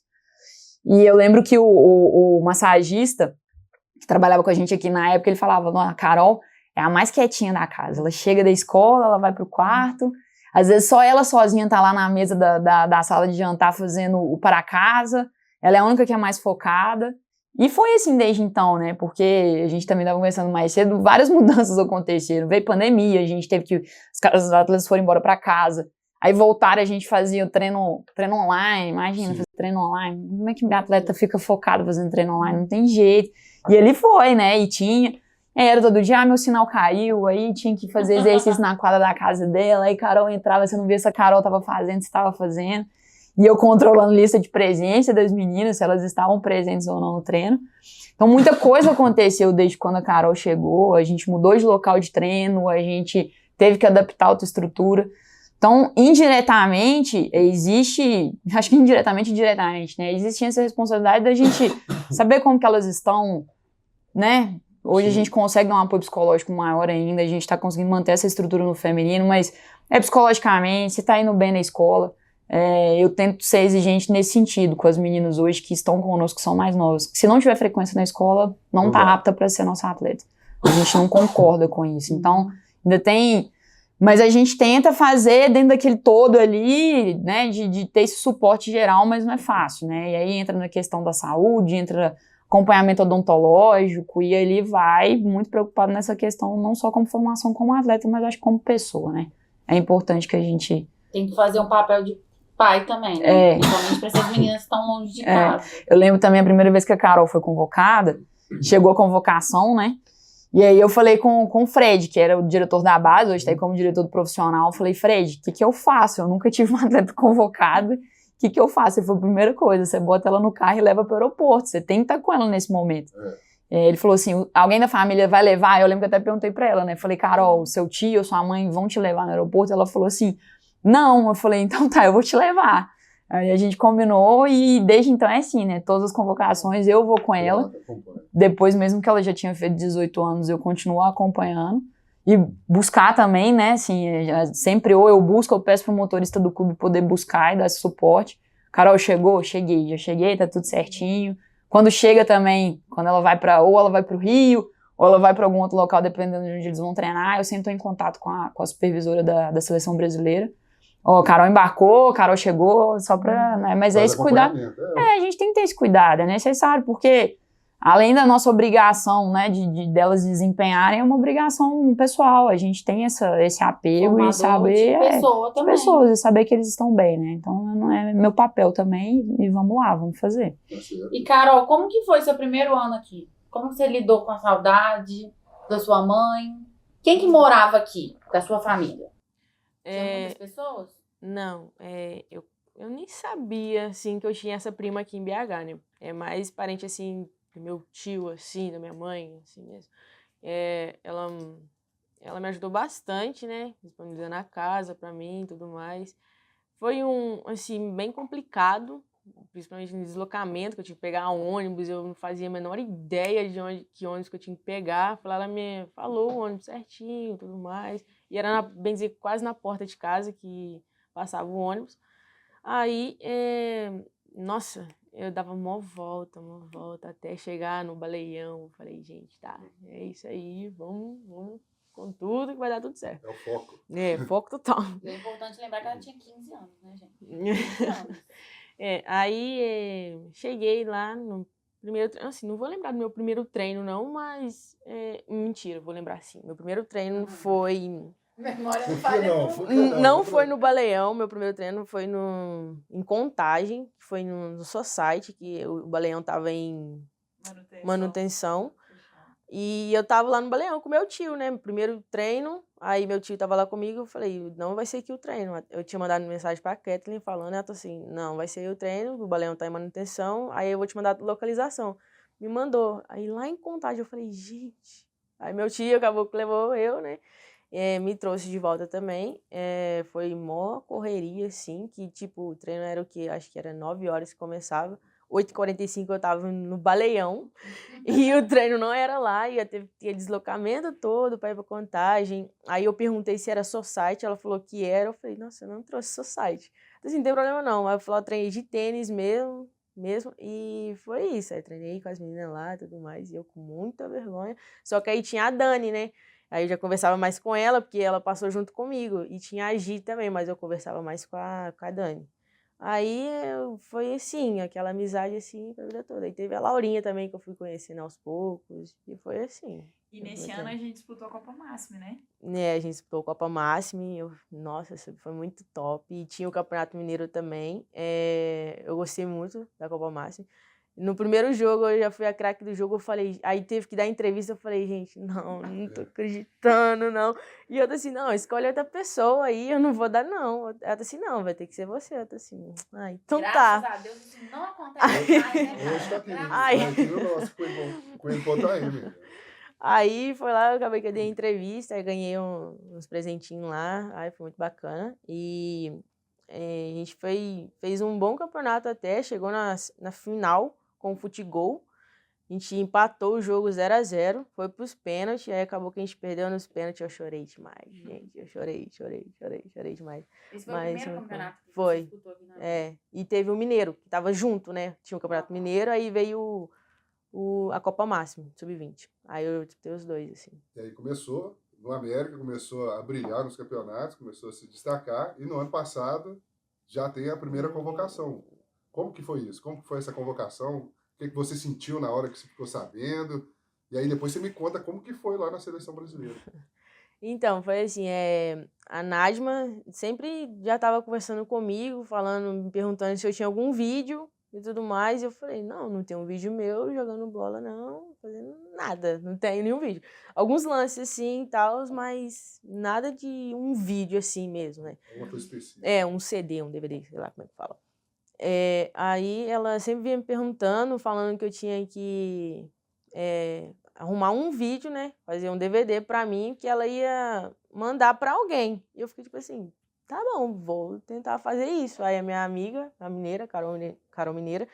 E eu lembro que o massagista, que trabalhava com a gente aqui na época, ele falava, a Carol é a mais quietinha da casa, ela chega da escola, ela vai pro quarto, às vezes só ela sozinha tá lá na mesa da sala de jantar fazendo o para casa, ela é a única que é mais focada. E foi assim desde então, né, porque a gente também estava conversando mais cedo, várias mudanças aconteceram, veio pandemia, a gente teve que, os atletas foram embora para casa, aí voltaram, a gente fazia o treino online, imagina, fazer treino online, como é que o atleta fica focado fazendo treino online, não tem jeito, e ele foi, né, e era todo dia, meu sinal caiu, aí tinha que fazer exercício na quadra da casa dela, aí Carol entrava, você não via se a Carol estava fazendo, se estava fazendo, e eu controlando lista de presença das meninas, se elas estavam presentes ou não no treino. Então muita coisa aconteceu desde quando a Carol chegou, a gente mudou de local de treino, a gente teve que adaptar outra estrutura. Então, indiretamente, acho que indiretamente e diretamente, né, existia essa responsabilidade da gente saber como que elas estão, né. Hoje a gente consegue dar um apoio psicológico maior ainda, a gente está conseguindo manter essa estrutura no feminino, mas psicologicamente, se está indo bem na escola. Eu tento ser exigente nesse sentido com as meninas hoje que estão conosco, que são mais novas. Se não tiver frequência na escola, não está apta para ser nossa atleta. A gente não concorda com isso. Então, ainda tem... Mas a gente tenta fazer dentro daquele todo ali, né, de ter esse suporte geral, mas não é fácil, né? E aí entra na questão da saúde, entra acompanhamento odontológico, e ele vai muito preocupado nessa questão, não só como formação como atleta, mas acho que como pessoa, né? É importante que a gente... Tem que fazer um papel de pai também, né? Principalmente para essas meninas que estão longe de casa. Eu lembro também a primeira vez que a Carol foi convocada, chegou a convocação, né? E aí eu falei com o Fred, que era o diretor da base, hoje tá aí como diretor do profissional, eu falei, Fred, o que eu faço? Eu nunca tive uma atleta convocada, o que eu faço? Ele falou, primeira coisa, você bota ela no carro e leva para o aeroporto, você tem que estar com ela nesse momento. Ele falou assim, alguém da família vai levar? Eu lembro que eu até perguntei para ela, né? Falei, Carol, seu tio ou sua mãe vão te levar no aeroporto? Ela falou assim, não. Eu falei, então tá, eu vou te levar. Aí a gente combinou e desde então é assim, né? Todas as convocações eu vou com ela. Depois, mesmo que ela já tinha feito 18 anos, eu continuo acompanhando. E buscar também, né? Assim, sempre ou eu busco, eu peço pro motorista do clube poder buscar e dar esse suporte. Carol chegou? Já cheguei, tá tudo certinho. Quando chega também, quando ela vai ou ela vai pro Rio, ou ela vai para algum outro local, dependendo de onde eles vão treinar, eu sempre estou em contato com a supervisora da seleção brasileira. Carol embarcou, Carol chegou, só pra... Né, mas é esse cuidado. A gente tem que ter esse cuidado, é necessário, porque além da nossa obrigação, né, delas desempenharem, é uma obrigação pessoal. A gente tem esse apego e saber... De pessoas, e saber que eles estão bem, né? Então, não é meu papel também, e vamos lá, vamos fazer. E, Carol, como que foi seu primeiro ano aqui? Como você lidou com a saudade da sua mãe? Quem que morava aqui, da sua família? Tinha muitas pessoas? Não, eu nem sabia, assim, que eu tinha essa prima aqui em BH, né? É mais parente, assim, do meu tio, assim, da minha mãe, assim mesmo. Ela me ajudou bastante, né? Disponibilizando a casa pra mim e tudo mais. Foi assim, bem complicado, principalmente no deslocamento, que eu tinha que pegar ônibus, eu não fazia a menor ideia de que ônibus que eu tinha que pegar. Ela me falou o ônibus certinho e tudo mais. E era, bem dizer, quase na porta de casa que passava o ônibus. Aí, nossa, eu dava uma volta, até chegar no Baleião. Falei, gente, tá, é isso aí, vamos com tudo que vai dar tudo certo. É o foco. Foco total. E é importante lembrar que ela tinha 15 anos, né, gente? 15 anos. Aí cheguei lá no primeiro treino, assim, não vou lembrar do meu primeiro treino não, mas, mentira, vou lembrar sim. Meu primeiro treino foi... Memória não Por que falha não? nunca. Por que não? Não foi no Baleão, meu primeiro treino foi em Contagem, que foi no Society, que o Baleão tava em manutenção. E eu tava lá no Baleão com meu tio, né? Primeiro treino, aí meu tio tava lá comigo, eu falei, não vai ser aqui o treino. Eu tinha mandado mensagem pra Kathleen falando, ela tá assim, não, vai ser o treino, o Baleão tá em manutenção, aí eu vou te mandar a localização. Me mandou. Aí lá em Contagem eu falei, gente. Aí meu tio acabou que levou eu, né? Me trouxe de volta também. Foi mó correria, assim, que tipo, o treino era o quê? Acho que era 9 horas que começava. 8h45 eu tava no Baleão. E o treino não era lá, ia ter deslocamento todo para ir pra Contagem. Aí eu perguntei se era society, ela falou que era. Eu falei, nossa, eu não trouxe society. Então, assim, não tem problema não. Aí eu falei, eu treinei de tênis mesmo. E foi isso. Aí treinei com as meninas lá e tudo mais. E eu com muita vergonha. Só que aí tinha a Dani, né? Aí eu já conversava mais com ela, porque ela passou junto comigo. E tinha a Gi também, mas eu conversava mais com a Dani. Aí foi assim, aquela amizade assim pra vida toda. Aí teve a Laurinha também, que eu fui conhecendo aos poucos, e foi assim. E nesse ano a gente disputou a Copa Máxima, né? A gente disputou a Copa Máxima, nossa, foi muito top. E tinha o Campeonato Mineiro também. Eu gostei muito da Copa Máxima. No primeiro jogo, eu já fui a craque do jogo, eu falei... Aí teve que dar entrevista, eu falei, gente, não tô acreditando, não. E eu tô assim, não, escolhe outra pessoa aí, eu não vou dar, não. Ela tá assim, não, vai ter que ser você. Eu tô assim, então Graças tá. a Deus, isso não acontece mais, né, Hoje tá cara? aqui no nosso Coelho.am. Aí foi lá, eu acabei que eu dei entrevista, aí ganhei uns presentinhos lá, aí foi muito bacana. E a gente fez um bom campeonato até, chegou na final com o Futebol. A gente empatou o jogo 0-0, foi pros pênaltis, aí acabou que a gente perdeu nos pênaltis, eu chorei demais, gente. Eu chorei demais. Esse foi o primeiro campeonato que foi. você disputou aqui na E teve o Mineiro, que tava junto, né? Tinha o Campeonato Mineiro, aí veio a Copa Máxima, Sub-20. Aí eu disputei os dois, assim. E aí começou, no América, começou a brilhar nos campeonatos, começou a se destacar, e no ano passado já tem a primeira convocação. Como que foi isso? Como que foi essa convocação? O que você sentiu na hora que você ficou sabendo? E aí depois você me conta como que foi lá na seleção brasileira. Então, foi assim, a Najma sempre já estava conversando comigo, me perguntando se eu tinha algum vídeo e tudo mais, e eu falei, não tem um vídeo meu jogando bola, não, fazendo nada, não tenho nenhum vídeo. Alguns lances assim e tal, mas nada de um vídeo assim mesmo, né? Alguma coisa específica. Um CD, um DVD, sei lá como é que fala. Aí ela sempre vinha me perguntando, falando que eu tinha que arrumar um vídeo, né? Fazer um DVD pra mim, que ela ia mandar pra alguém. E eu fiquei tipo assim, tá bom, vou tentar fazer isso. Aí a minha amiga, a mineira, Carol Mineira,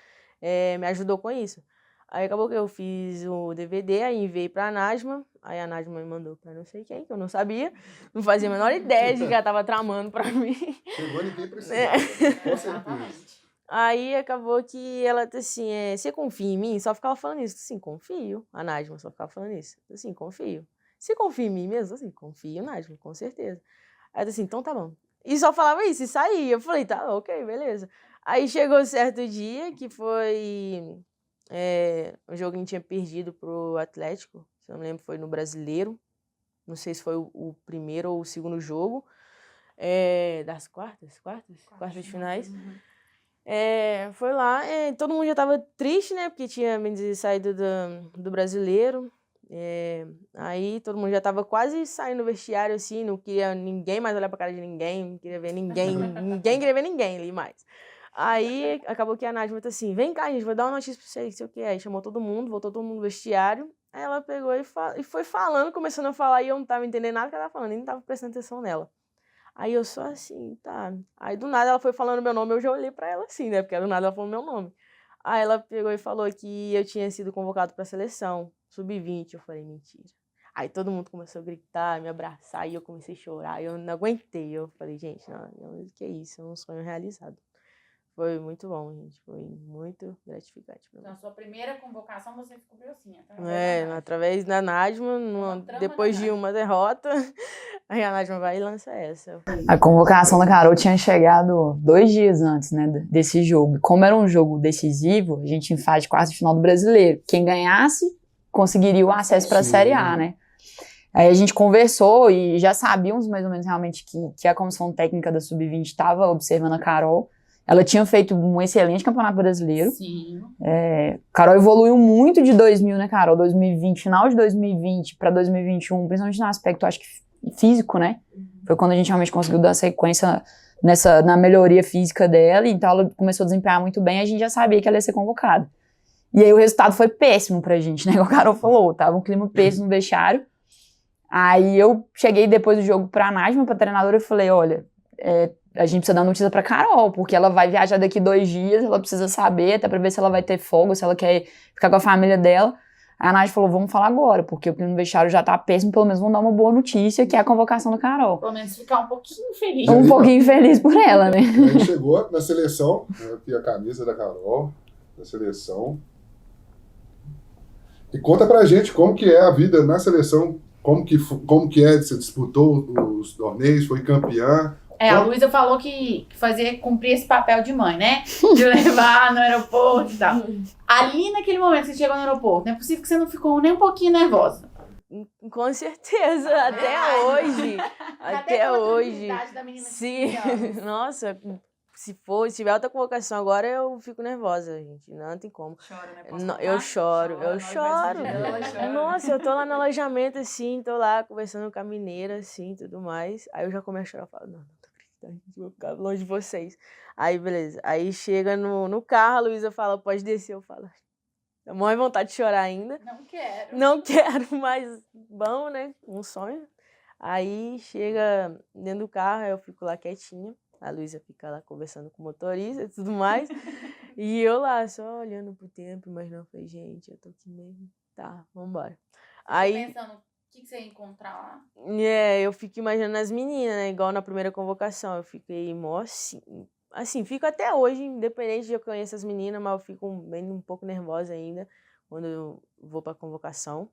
me ajudou com isso. Aí acabou que eu fiz o DVD, aí enviei pra Najma, aí a Najma me mandou pra não sei quem, que eu não sabia, não fazia a menor ideia de que ela tava tramando pra mim. Chegou ninguém precisava, com certeza. Aí acabou que ela tá assim, você confia em mim? Só ficava falando isso. Assim, confio. A Najma só ficava falando isso. Assim, confio. Você confia em mim mesmo? Assim, confio, Najma, com certeza. Aí ela assim, então tá bom. E só falava isso e saía. Eu falei, tá, ok, beleza. Aí chegou certo dia que foi um jogo que a gente tinha perdido pro Atlético. Se não me lembro, foi no Brasileiro. Não sei se foi o primeiro ou o segundo jogo. Das quartas de finais. Foi lá, todo mundo já tava triste, né, porque tinha saído do Brasileiro, aí todo mundo já tava quase saindo do vestiário, assim, não queria ninguém mais olhar pra cara de ninguém, não queria ver ninguém, ninguém queria ver ninguém ali mais. Aí acabou que a Nádia falou assim, vem cá, gente, vou dar uma notícia pra vocês, sei o que, aí chamou todo mundo, voltou todo mundo no vestiário, aí ela pegou e foi falando, começando a falar, e eu não tava entendendo nada que ela tava falando, nem tava prestando atenção nela. Aí eu só assim, tá. Aí do nada ela foi falando meu nome, eu já olhei pra ela assim, né? Porque do nada ela falou meu nome. Aí ela pegou e falou que eu tinha sido convocado pra seleção, Sub-20. Eu falei, mentira. Aí todo mundo começou a gritar, me abraçar, e eu comecei a chorar. Eu não aguentei. Eu falei, gente, não, que é isso? É um sonho realizado. foi muito bom, gente. Foi muito gratificante pra mim. Então, a sua primeira convocação você descobriu assim, Através da Najma, depois de uma derrota, aí a Najma vai e lança essa. A convocação da Carol tinha chegado 2 dias antes, né, desse jogo. Como era um jogo decisivo, a gente em fase de quarta de final do Brasileiro. Quem ganhasse conseguiria o acesso para a Série A, né? Aí a gente conversou e já sabíamos mais ou menos realmente que a comissão técnica da Sub-20 estava observando a Carol. Ela tinha feito um excelente campeonato brasileiro. Sim. Carol evoluiu muito de 2000, né, Carol? 2020, final de 2020 para 2021, principalmente no aspecto, acho que físico, né? Foi quando a gente realmente conseguiu dar sequência na melhoria física dela. Então ela começou a desempenhar muito bem e a gente já sabia que ela ia ser convocada. E aí o resultado foi péssimo pra gente, né? Como a Carol falou, tava um clima péssimo no vestiário. Aí eu cheguei depois do jogo pra Najma, pra treinadora, e falei, olha, a gente precisa dar notícia pra Carol, porque ela vai viajar daqui 2 dias, ela precisa saber, até pra ver se ela vai ter folga, se ela quer ficar com a família dela. Aí a Najma falou, vamos falar agora, porque o clima no vestiário já tá péssimo, pelo menos vamos dar uma boa notícia, que é a convocação da Carol. Pelo menos ficar um pouquinho feliz. Um pouquinho feliz por ela, né? Aí chegou na seleção, aqui a camisa da Carol, da seleção. E conta pra gente como que é a vida na seleção, como que é, você disputou os torneios, foi campeã. A Luísa falou que cumprir esse papel de mãe, né? De levar no aeroporto e tal. Ali, naquele momento que você chegou no aeroporto, não é possível que você não ficou nem um pouquinho nervosa. Com certeza, até hoje. Até hoje. Da menina de Sim, 15 anos. nossa, se tiver outra convocação agora, eu fico nervosa, gente. Não tem como. Chora, né? Eu choro. Chora. Nossa, eu tô lá no alojamento, assim, tô lá conversando com a mineira, assim, tudo mais. Aí eu já começo a chorar, eu falo, não tô acreditando, vou ficar longe de vocês. Aí, beleza. Aí chega no carro, a Luísa fala, pode descer. Eu falo, eu morro vontade de chorar ainda. Não quero, mas bom, né? Um sonho. Aí chega dentro do carro, eu fico lá quietinha. A Luísa fica lá conversando com o motorista e tudo mais. E eu lá, só olhando pro tempo, mas não, falei, gente, eu tô aqui mesmo. Tá, vambora. Aí, Pensando, o que você ia encontrar lá? eu fico imaginando as meninas, né? Igual na primeira convocação. Eu fiquei mó assim, fico até hoje, independente de eu conhecer as meninas, mas eu fico bem um pouco nervosa ainda quando eu vou pra convocação.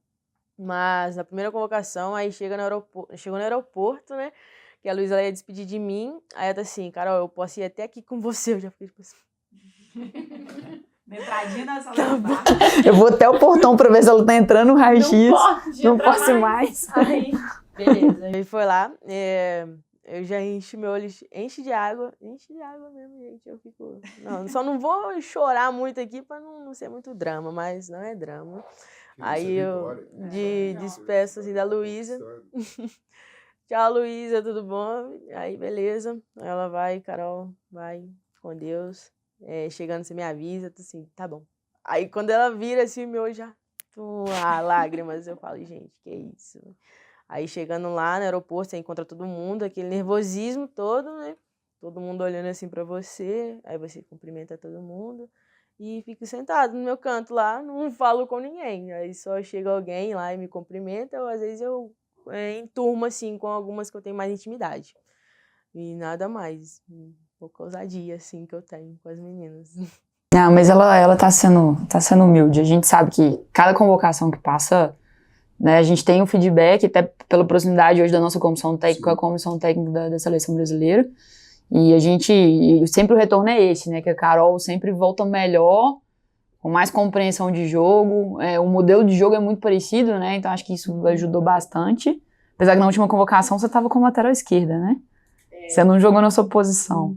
Mas na primeira convocação, aí chegou no aeroporto, né? Que a Luísa ia despedir de mim. Aí ela tá assim, Carol, eu posso ir até aqui com você. Eu já fiquei tipo assim. Entradinha na sala de bar. Eu vou até o portão pra ver se ela tá entrando no raio-x. Não entrar posso mais. Aí, beleza. Aí foi lá. Eu já enchi meu olho, enche de água mesmo, gente. Eu fico. Não, só não vou chorar muito aqui pra não ser muito drama, mas não é drama. Aí eu despeço assim da Luísa. Tchau, Luísa, tudo bom? Aí, beleza. Ela vai, Carol, vai com Deus. Chegando, você me avisa, tô assim, tá bom. Aí, quando ela vira, assim, meu olho já... lágrimas. Eu falo, gente, que isso? Aí, chegando lá no aeroporto, você encontra todo mundo, aquele nervosismo todo, né? Todo mundo olhando assim pra você. Aí, você cumprimenta todo mundo. E fico sentado no meu canto lá, não falo com ninguém. Aí, só chega alguém lá e me cumprimenta, ou às vezes eu... em turma, assim, com algumas que eu tenho mais intimidade. E nada mais. Pouca ousadia, assim, que eu tenho com as meninas. Não, mas ela tá sendo humilde. A gente sabe que cada convocação que passa, né, a gente tem um feedback, até pela proximidade hoje da nossa comissão técnica, a comissão técnica da seleção brasileira. E sempre o retorno é esse, né, que a Carol sempre volta melhor, com mais compreensão de jogo, o modelo de jogo é muito parecido, né, então acho que isso ajudou bastante, apesar que na última convocação você estava como lateral esquerda, né, você não jogou na sua posição,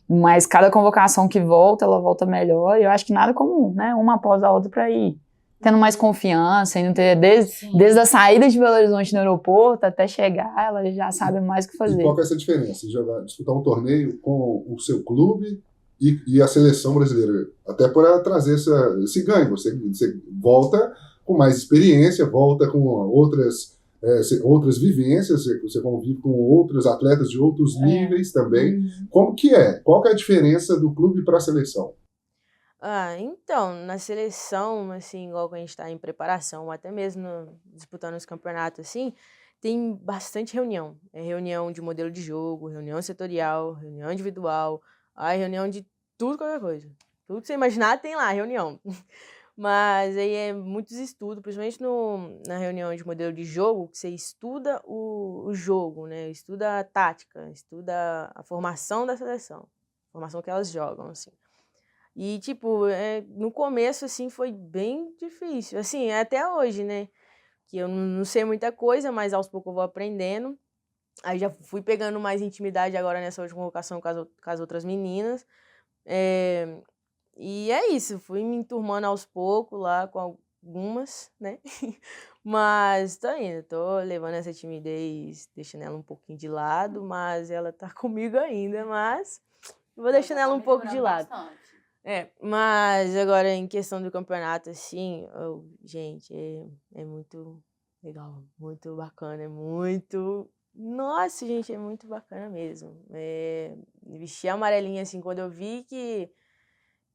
mas cada convocação que volta, ela volta melhor, e eu acho que nada como, né, uma após a outra para ir tendo mais confiança, e não ter, desde a saída de Belo Horizonte no aeroporto até chegar, ela já sabe mais o que fazer. E qual que é essa diferença? Disputar um torneio com o seu clube e a seleção brasileira, até para trazer esse ganho. Você volta com mais experiência, volta com outras vivências, você convive com outros atletas de outros níveis também. Como que é? Qual que é a diferença do clube para a seleção? Então, na seleção, assim, igual quando a gente está em preparação, ou até mesmo disputando os campeonatos, assim, tem bastante reunião. Reunião de modelo de jogo, reunião setorial, reunião individual, reunião de tudo, qualquer coisa. Tudo que você imaginar tem lá, reunião. Mas aí é muitos estudos, principalmente na reunião de modelo de jogo, que você estuda o jogo, né? Estuda a tática, estuda a formação da seleção, a formação que elas jogam, assim. E, tipo, no começo, assim, foi bem difícil. Assim, até hoje, né? Que eu não sei muita coisa, mas aos poucos eu vou aprendendo. Aí já fui pegando mais intimidade agora nessa última convocação com as outras meninas. E é isso, fui me enturmando aos poucos lá com algumas, né? Mas tô indo, tô levando essa timidez, deixando ela um pouquinho de lado, mas ela tá comigo ainda, mas vou deixando ela um pouco de lado. Mas agora em questão do campeonato, assim, gente, é muito legal, muito bacana, é muito... Nossa, gente, é muito bacana mesmo. Vestir a amarelinha, assim, quando eu vi que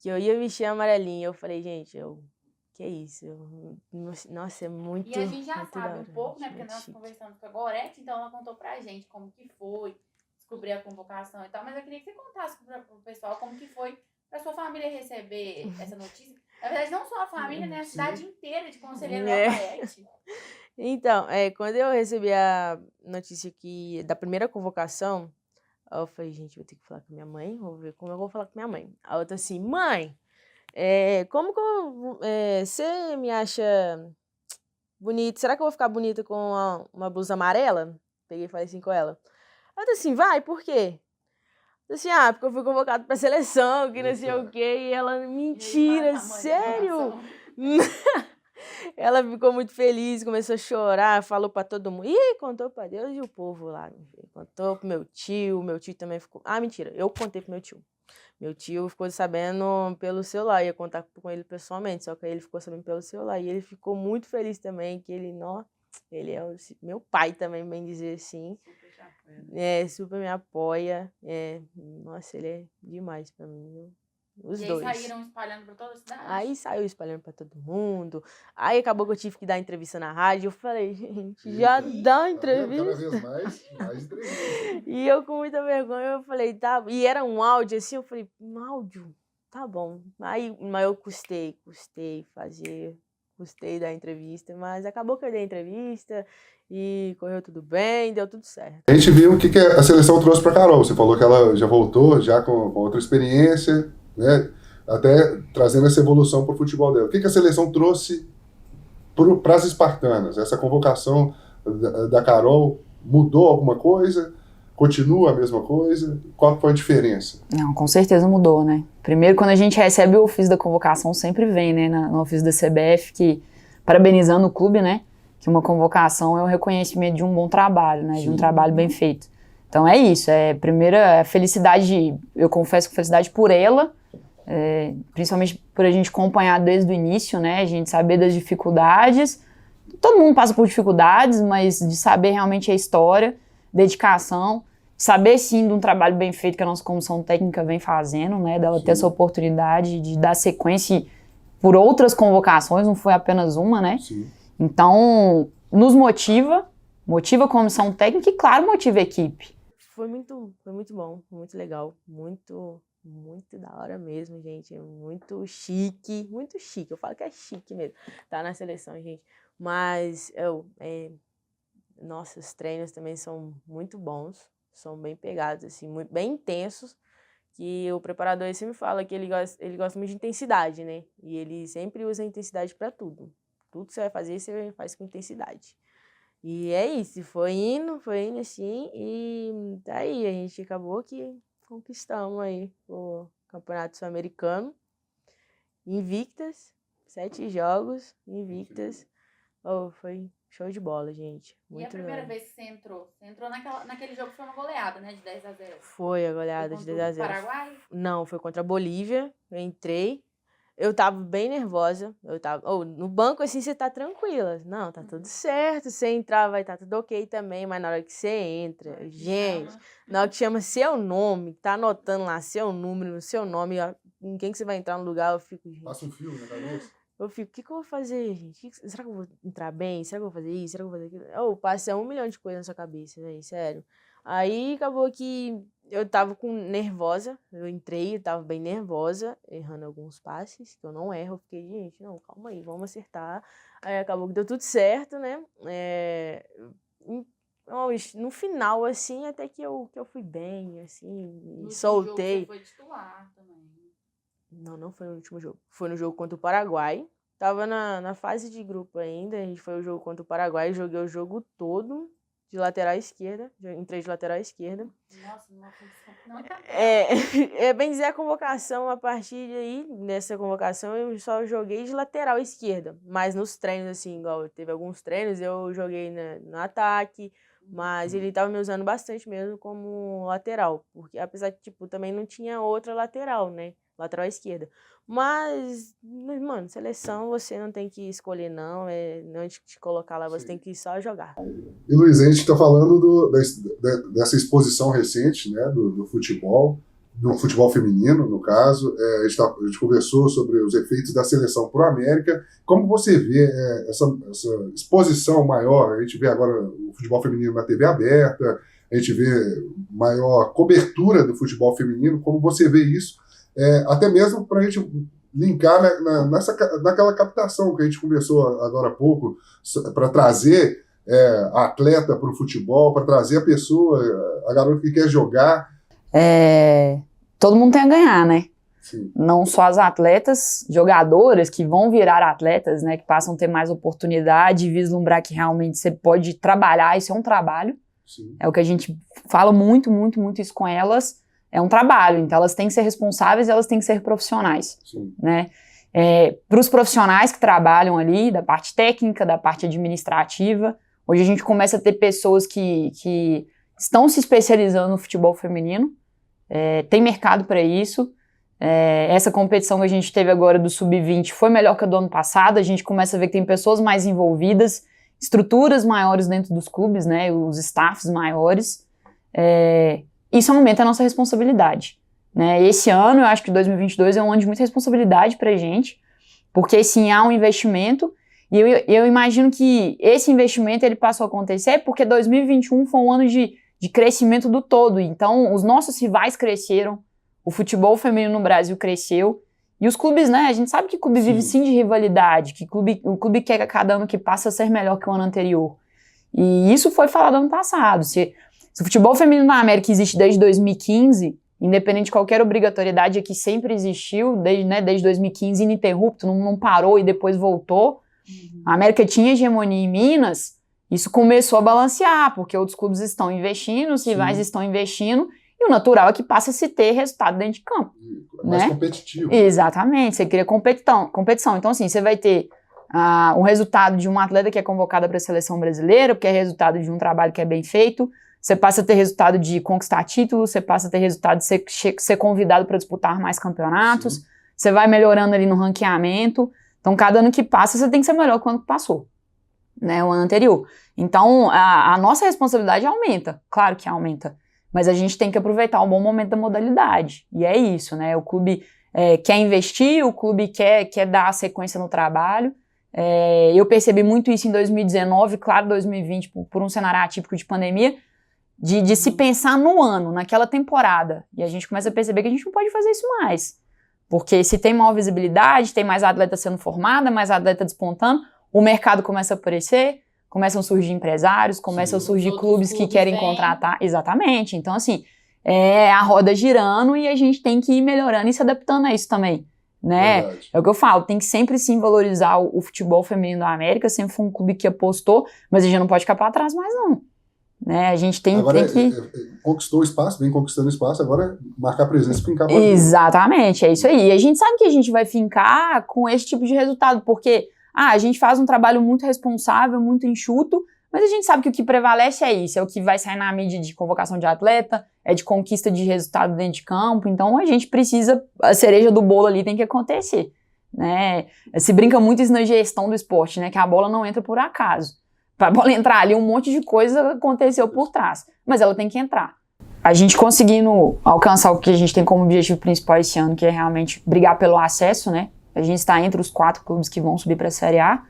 eu ia vestir a amarelinha, eu falei, gente, que é isso? Nossa, é muito... E a gente já muito sabe da um pouco, né? hora, Porque muito nós chique. conversamos com a Gorete, então ela contou pra gente como que foi descobrir a convocação e tal. Mas eu queria que você contasse pro pessoal como que foi pra sua família receber essa notícia. Na verdade, não só a família, né? A cidade inteira de Conselheiro Lafayette. Então, quando eu recebi a notícia da primeira convocação, eu falei, gente, vou ter que falar com minha mãe, vou ver como eu vou falar com minha mãe. A outra assim, mãe, como que você me acha bonita? Será que eu vou ficar bonita com uma blusa amarela? Peguei e falei assim com ela. Ela disse assim, vai, por quê? Eu disse assim, porque eu fui convocada pra seleção, que não sei o quê. E ela, mentira, sério? Ela ficou muito feliz, começou a chorar, falou pra todo mundo. Ih, contou pra Deus e o povo lá. Contou pro meu tio também ficou... Ah, mentira, eu contei pro meu tio. Meu tio ficou sabendo pelo celular, ia contar com ele pessoalmente, só que aí ele ficou sabendo pelo celular. E ele ficou muito feliz também, que ele é meu pai também, bem dizer assim. Super me apoia. Nossa, ele é demais pra mim, viu? Os dois. E aí saíram espalhando pra toda a cidade? Aí saiu espalhando pra todo mundo. Aí acabou que eu tive que dar entrevista na rádio. Eu falei, gente, já dá entrevista? Cada vez mais entrevista. E eu com muita vergonha, eu falei, tá. E era um áudio assim, eu falei, um áudio? Tá bom. Mas eu custei fazer, custei dar entrevista. Mas acabou que eu dei entrevista e correu tudo bem, deu tudo certo. A gente viu o que a seleção trouxe pra Carol. Você falou que ela já voltou, já com outra experiência, né? Até trazendo essa evolução para o futebol dela. O que a seleção trouxe para as espartanas? Essa convocação da Carol mudou alguma coisa? Continua a mesma coisa? Qual foi a diferença? Não, com certeza mudou, né? Primeiro, quando a gente recebe o ofício da convocação, sempre vem, né, no ofício da CBF, que parabenizando o clube, né? Que uma convocação é o reconhecimento de um bom trabalho, né? Sim. De um trabalho bem feito. Então é isso, primeiro a felicidade, eu confesso que felicidade por ela, principalmente por a gente acompanhar desde o início, né, a gente saber das dificuldades, todo mundo passa por dificuldades, mas de saber realmente a história, dedicação, saber sim de um trabalho bem feito que a nossa comissão técnica vem fazendo, né, dela ter essa oportunidade de dar sequência por outras convocações, não foi apenas uma, né, sim. Então nos motiva a comissão técnica e claro, motiva a equipe. Foi muito bom, muito legal, muito da hora mesmo, gente, muito chique, eu falo que é chique mesmo, tá na seleção, gente, mas nossa, os treinos também são muito bons, são bem pegados, assim, bem intensos, que o preparador sempre fala que ele gosta muito de intensidade, né, e ele sempre usa a intensidade pra tudo que você vai fazer, você faz com intensidade. E é isso, foi indo assim, e daí a gente acabou que conquistamos aí o Campeonato Sul-Americano, invictas, 7 jogos, invictas. Foi show de bola, gente. Muito e a primeira vez que você entrou naquele jogo foi uma goleada, né, de 10-0? Foi a goleada de 10-0. Paraguai? Não, foi contra a Bolívia, eu entrei. Eu tava bem nervosa, no banco assim você tá tranquila, não, tá tudo certo, você entrar vai estar tudo ok também, mas na hora que você entra, gente, na hora que chama seu nome, tá anotando lá seu número, seu nome, em quem que você vai entrar no lugar, eu fico, gente... Passa um filme na cabeça? Eu fico, o que eu vou fazer, gente? Será que eu vou entrar bem? Será que eu vou fazer isso? Será que eu vou fazer aquilo? Passa 1 milhão de coisas na sua cabeça, velho, sério. Aí acabou que eu tava nervosa, eu entrei, eu tava bem nervosa, errando alguns passes, que eu não erro, eu fiquei, gente, não, calma aí, vamos acertar. Aí acabou que deu tudo certo, né? No final, assim, até que eu fui bem, assim, No soltei. jogo você foi titular também. Não foi no último jogo. Foi no jogo contra o Paraguai. Tava na fase de grupo ainda, a gente foi o jogo contra o Paraguai, joguei o jogo todo de lateral esquerda, entrei de lateral esquerda. Nossa, não tá Bem dizer, a convocação, a partir daí, nessa convocação, eu só joguei de lateral esquerda. Mas nos treinos, assim, igual teve alguns treinos, eu joguei no ataque, mas ele tava me usando bastante mesmo como lateral. Porque apesar que, tipo, também não tinha outra lateral, né? Lateral esquerda. Mas, mano, seleção você não tem que escolher, não. Antes de te colocar lá, você tem que só jogar. E Luiz, a gente está falando dessa exposição recente, né, do futebol feminino, no caso. A gente conversou sobre os efeitos da seleção para o América. Como você vê essa exposição maior? A gente vê agora o futebol feminino na TV aberta, a gente vê maior cobertura do futebol feminino. Como você vê isso? Até mesmo para a gente linkar naquela captação que a gente conversou agora há pouco, para trazer a atleta para o futebol, para trazer a pessoa, a garota que quer jogar. Todo mundo tem a ganhar, né? Sim. Não só as atletas, jogadoras que vão virar atletas, né? Que passam a ter mais oportunidade e vislumbrar que realmente você pode trabalhar, isso é um trabalho. Sim. É o que a gente fala muito, muito, muito isso com elas. É um trabalho, então elas têm que ser responsáveis e elas têm que ser profissionais, Sim. né? Para os profissionais que trabalham ali, da parte técnica, da parte administrativa, hoje a gente começa a ter pessoas que estão se especializando no futebol feminino, tem mercado para isso. Essa competição que a gente teve agora do Sub-20 foi melhor que a do ano passado, a gente começa a ver que tem pessoas mais envolvidas, estruturas maiores dentro dos clubes, né? Os staffs maiores. Isso aumenta a nossa responsabilidade, né? Esse ano, eu acho que 2022 é um ano de muita responsabilidade pra gente, porque sim, há um investimento, e eu imagino que esse investimento ele passou a acontecer porque 2021 foi um ano de crescimento do todo, então os nossos rivais cresceram, o futebol feminino no Brasil cresceu, e os clubes, né, a gente sabe que o clube vive sim de rivalidade, que o clube quer a cada ano que passa ser melhor que o ano anterior, e isso foi falado ano passado. Se o futebol feminino na América existe desde 2015, independente de qualquer obrigatoriedade, é que sempre existiu, desde 2015, ininterrupto, não parou e depois voltou. A América tinha hegemonia em Minas, isso começou a balancear, porque outros clubes estão investindo, os rivais estão investindo, e o natural é que passe a se ter resultado dentro de campo. Mais né? competitivo. Exatamente, você cria competição. Então, assim, você vai ter o resultado de uma atleta que é convocada para a seleção brasileira, porque é resultado de um trabalho que é bem feito. Você passa a ter resultado de conquistar títulos, você passa a ter resultado de ser convidado para disputar mais campeonatos, sim. Você vai melhorando ali no ranqueamento. Então, cada ano que passa, você tem que ser melhor que o ano que passou, né, o ano anterior. Então, a nossa responsabilidade aumenta, claro que aumenta, mas a gente tem que aproveitar o bom momento da modalidade, e é isso, né, o clube quer investir, o clube quer dar sequência no trabalho. Eu percebi muito isso em 2019, claro, 2020, por um cenário atípico de pandemia, de se pensar no ano, naquela temporada, e a gente começa a perceber que a gente não pode fazer isso mais, porque se tem maior visibilidade, tem mais atleta sendo formada, mais atleta despontando, o mercado começa a aparecer, começam a surgir empresários, começam a surgir clubes que querem contratar, exatamente, então assim, a roda girando e a gente tem que ir melhorando e se adaptando a isso também, né? Verdade. É o que eu falo, tem que sempre sim valorizar o futebol feminino da América, sempre foi um clube que apostou, mas a gente não pode ficar para trás mais não. Né, a gente tem que... conquistou o espaço, vem conquistando espaço, agora marcar presença e fincar... Exatamente, é isso aí. E a gente sabe que a gente vai fincar com esse tipo de resultado, porque a gente faz um trabalho muito responsável, muito enxuto, mas a gente sabe que o que prevalece é isso, é o que vai sair na mídia de convocação de atleta, é de conquista de resultado dentro de campo, então a gente precisa, a cereja do bolo ali tem que acontecer, né? Se brinca muito isso na gestão do esporte, né, que a bola não entra por acaso. Para a bola entrar ali, um monte de coisa aconteceu por trás, mas ela tem que entrar. A gente conseguindo alcançar o que a gente tem como objetivo principal esse ano, que é realmente brigar pelo acesso, né? A gente está entre os 4 clubes que vão subir para a Série A.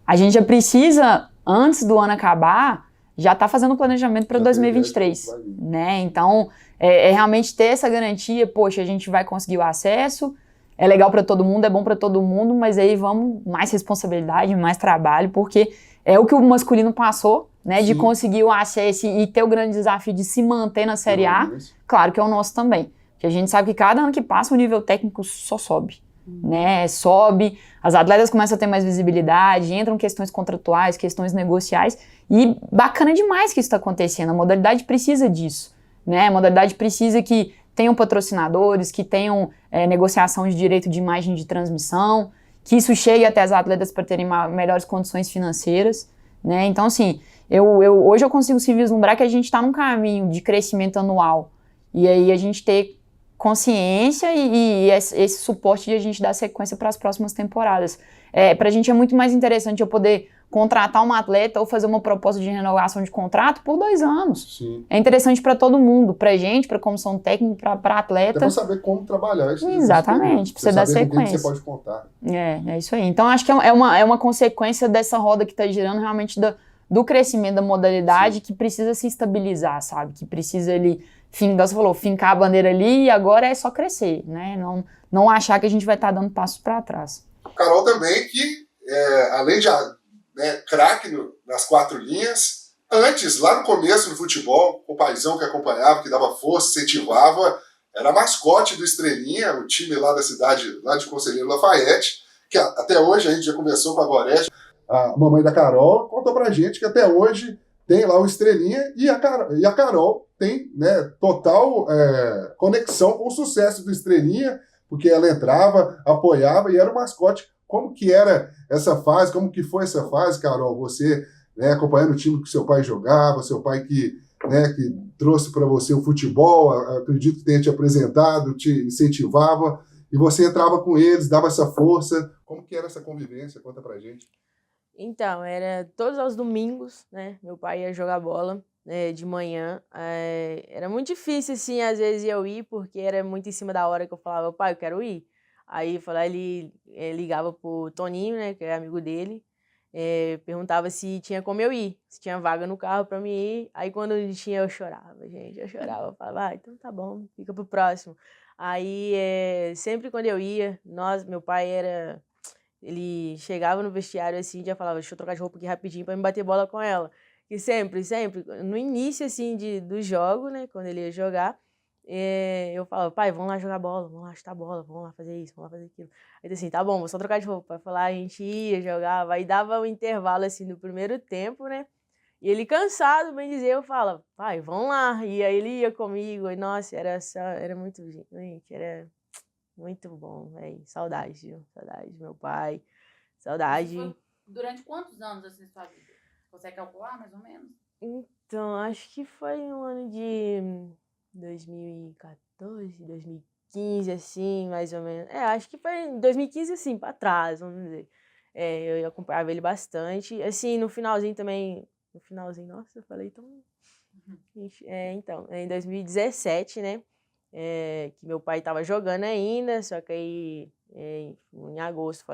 A gente já precisa, antes do ano acabar, já está fazendo o planejamento para 2023, né? Então, realmente ter essa garantia, poxa, a gente vai conseguir o acesso, é legal para todo mundo, é bom para todo mundo, mas aí vamos, mais responsabilidade, mais trabalho, porque é o que o masculino passou, né? Sim. De conseguir o acesso e ter o grande desafio de se manter na Série A, claro que é o nosso também. Porque a gente sabe que cada ano que passa o nível técnico só sobe, né? Sobe, as atletas começam a ter mais visibilidade, entram questões contratuais, questões negociais, e bacana demais que isso está acontecendo. A modalidade precisa disso, né? A modalidade precisa que tenham patrocinadores, que tenham negociação de direito de imagem de transmissão, que isso chegue até as atletas para terem melhores condições financeiras, né? Então, assim, hoje eu consigo se vislumbrar que a gente está num caminho de crescimento anual, e aí a gente ter consciência e esse suporte de a gente dar sequência para as próximas temporadas. Para a gente é muito mais interessante eu poder contratar uma atleta ou fazer uma proposta de renovação de contrato por 2 anos. Sim. É interessante para todo mundo, para a gente, para a comissão técnica, para atleta. Até para saber como trabalhar isso. Exatamente, para você dar sequência. Você pode contar. É isso aí. Então, acho que é uma consequência dessa roda que está girando realmente do crescimento da modalidade. Sim. Que precisa se estabilizar, sabe? Que precisa você falou, fincar a bandeira ali e agora é só crescer, né? Não achar que a gente vai estar dando passos para trás. Carol também, que além de craque nas 4 linhas, antes, lá no começo do futebol, o paizão que acompanhava, que dava força, incentivava, era mascote do Estrelinha, o time lá da cidade, lá de Conselheiro Lafayette, que até hoje a gente já conversou com a Gorete, a mamãe da Carol, contou pra gente que até hoje tem lá o Estrelinha e a Carol tem, né, total conexão com o sucesso do Estrelinha, porque ela entrava, apoiava e era o mascote. Como que era essa fase? Como que foi essa fase, Carol? Você, né, acompanhando o time que seu pai jogava, seu pai que trouxe para você o futebol, acredito que tenha te apresentado, te incentivava, e você entrava com eles, dava essa força. Como que era essa convivência? Conta pra gente. Então, era todos os domingos, né? Meu pai ia jogar bola de manhã. Era muito difícil, assim, às vezes eu ir, porque era muito em cima da hora que eu falava, pai, eu quero ir. Aí ele ligava pro Toninho, né, que é amigo dele, perguntava se tinha como eu ir, se tinha vaga no carro pra mim ir. Aí quando ele tinha, eu chorava, gente, eu falava, então tá bom, fica pro próximo. Aí sempre quando eu ia, meu pai ele chegava no vestiário assim, já falava, deixa eu trocar de roupa aqui rapidinho pra me bater bola com ela. E sempre, no início assim do jogo, né, quando ele ia jogar, eu falava, pai, vamos lá jogar bola, vamos lá chutar bola, vamos lá fazer isso, vamos lá fazer aquilo. Aí assim, tá bom, vou só trocar de roupa. Vai falar, a gente ia, jogava, aí dava um intervalo assim do primeiro tempo, né? E ele cansado, bem dizer, eu falava, pai, vamos lá. E aí ele ia comigo, e nossa, era muito, gente, era muito bom, velho. Saudade, viu? Saudade do meu pai, saudade. Isso foi durante quantos anos assim sua vida? Consegue calcular, mais ou menos? Então, acho que foi um ano de 2014, 2015, assim, mais ou menos. Acho que foi em 2015, assim, pra trás, vamos dizer. Eu acompanhava ele bastante. Assim, no finalzinho também... No finalzinho, nossa, eu falei tão... Então, em 2017, né? Que meu pai tava jogando ainda, só que aí em agosto,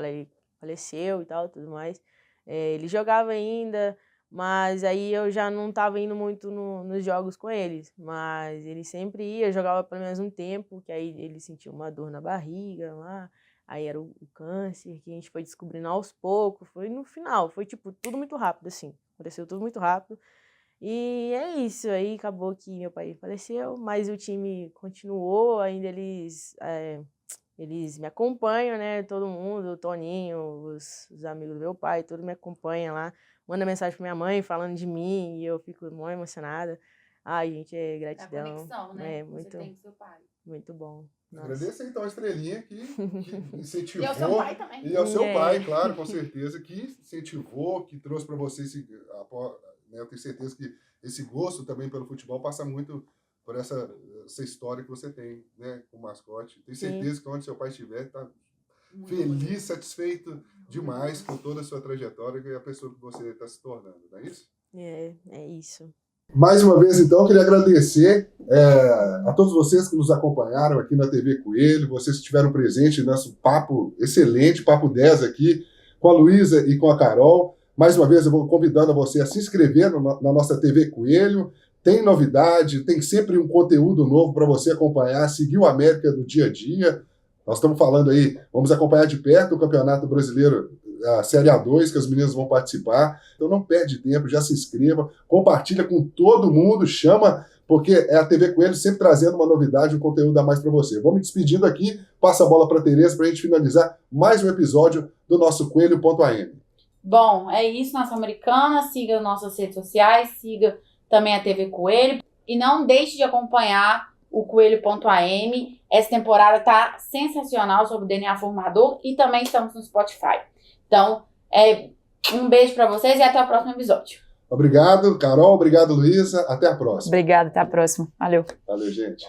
faleceu e tal, tudo mais. Ele jogava ainda... Mas aí eu já não estava indo muito nos jogos com eles. Mas ele sempre ia, jogava pelo menos um tempo, que aí ele sentiu uma dor na barriga lá. Aí era o câncer, que a gente foi descobrindo aos poucos. Foi no final, foi tipo tudo muito rápido, assim. Aconteceu tudo muito rápido. E é isso, aí acabou que meu pai faleceu, mas o time continuou, ainda eles me acompanham, né? Todo mundo, o Toninho, os amigos do meu pai, todo me acompanha lá. Manda mensagem pra minha mãe falando de mim e eu fico muito emocionada. Ai, gente, gratidão. É a conexão, né? Muito, você tem com seu pai. Muito bom. Nossa. Agradeço então a Estrelinha que incentivou. E ao seu pai também. E ao seu pai, claro, com certeza, que incentivou, que trouxe para você eu tenho certeza que esse gosto também pelo futebol passa muito por essa história que você tem, né, com o mascote. Tenho certeza que onde seu pai estiver, tá feliz, satisfeito demais com toda a sua trajetória e a pessoa que você está se tornando, não é isso? É isso. Mais uma vez, então, eu queria agradecer a todos vocês que nos acompanharam aqui na TV Coelho, vocês que estiveram presentes no nosso papo excelente, papo 10 aqui, com a Luísa e com a Carol. Mais uma vez, eu vou convidando você a se inscrever na nossa TV Coelho. Tem novidade, tem sempre um conteúdo novo para você acompanhar, seguir o América do dia a dia. Nós estamos falando aí, vamos acompanhar de perto o Campeonato Brasileiro, a Série A2, que as meninas vão participar. Então não perde tempo, já se inscreva, compartilha com todo mundo, chama, porque é a TV Coelho sempre trazendo uma novidade, um conteúdo a mais para você. Vou me despedindo aqui, passa a bola para a Tereza para a gente finalizar mais um episódio do nosso Coelho.am. Bom, é isso, Nação Americana. Siga nossas redes sociais, siga também a TV Coelho. E não deixe de acompanhar o Coelho.am. Essa temporada tá sensacional sobre o DNA formador e também estamos no Spotify. Então, um beijo para vocês e até o próximo episódio. Obrigado, Carol. Obrigado, Luísa. Até a próxima. Obrigada, até a próxima. Valeu. Valeu, gente.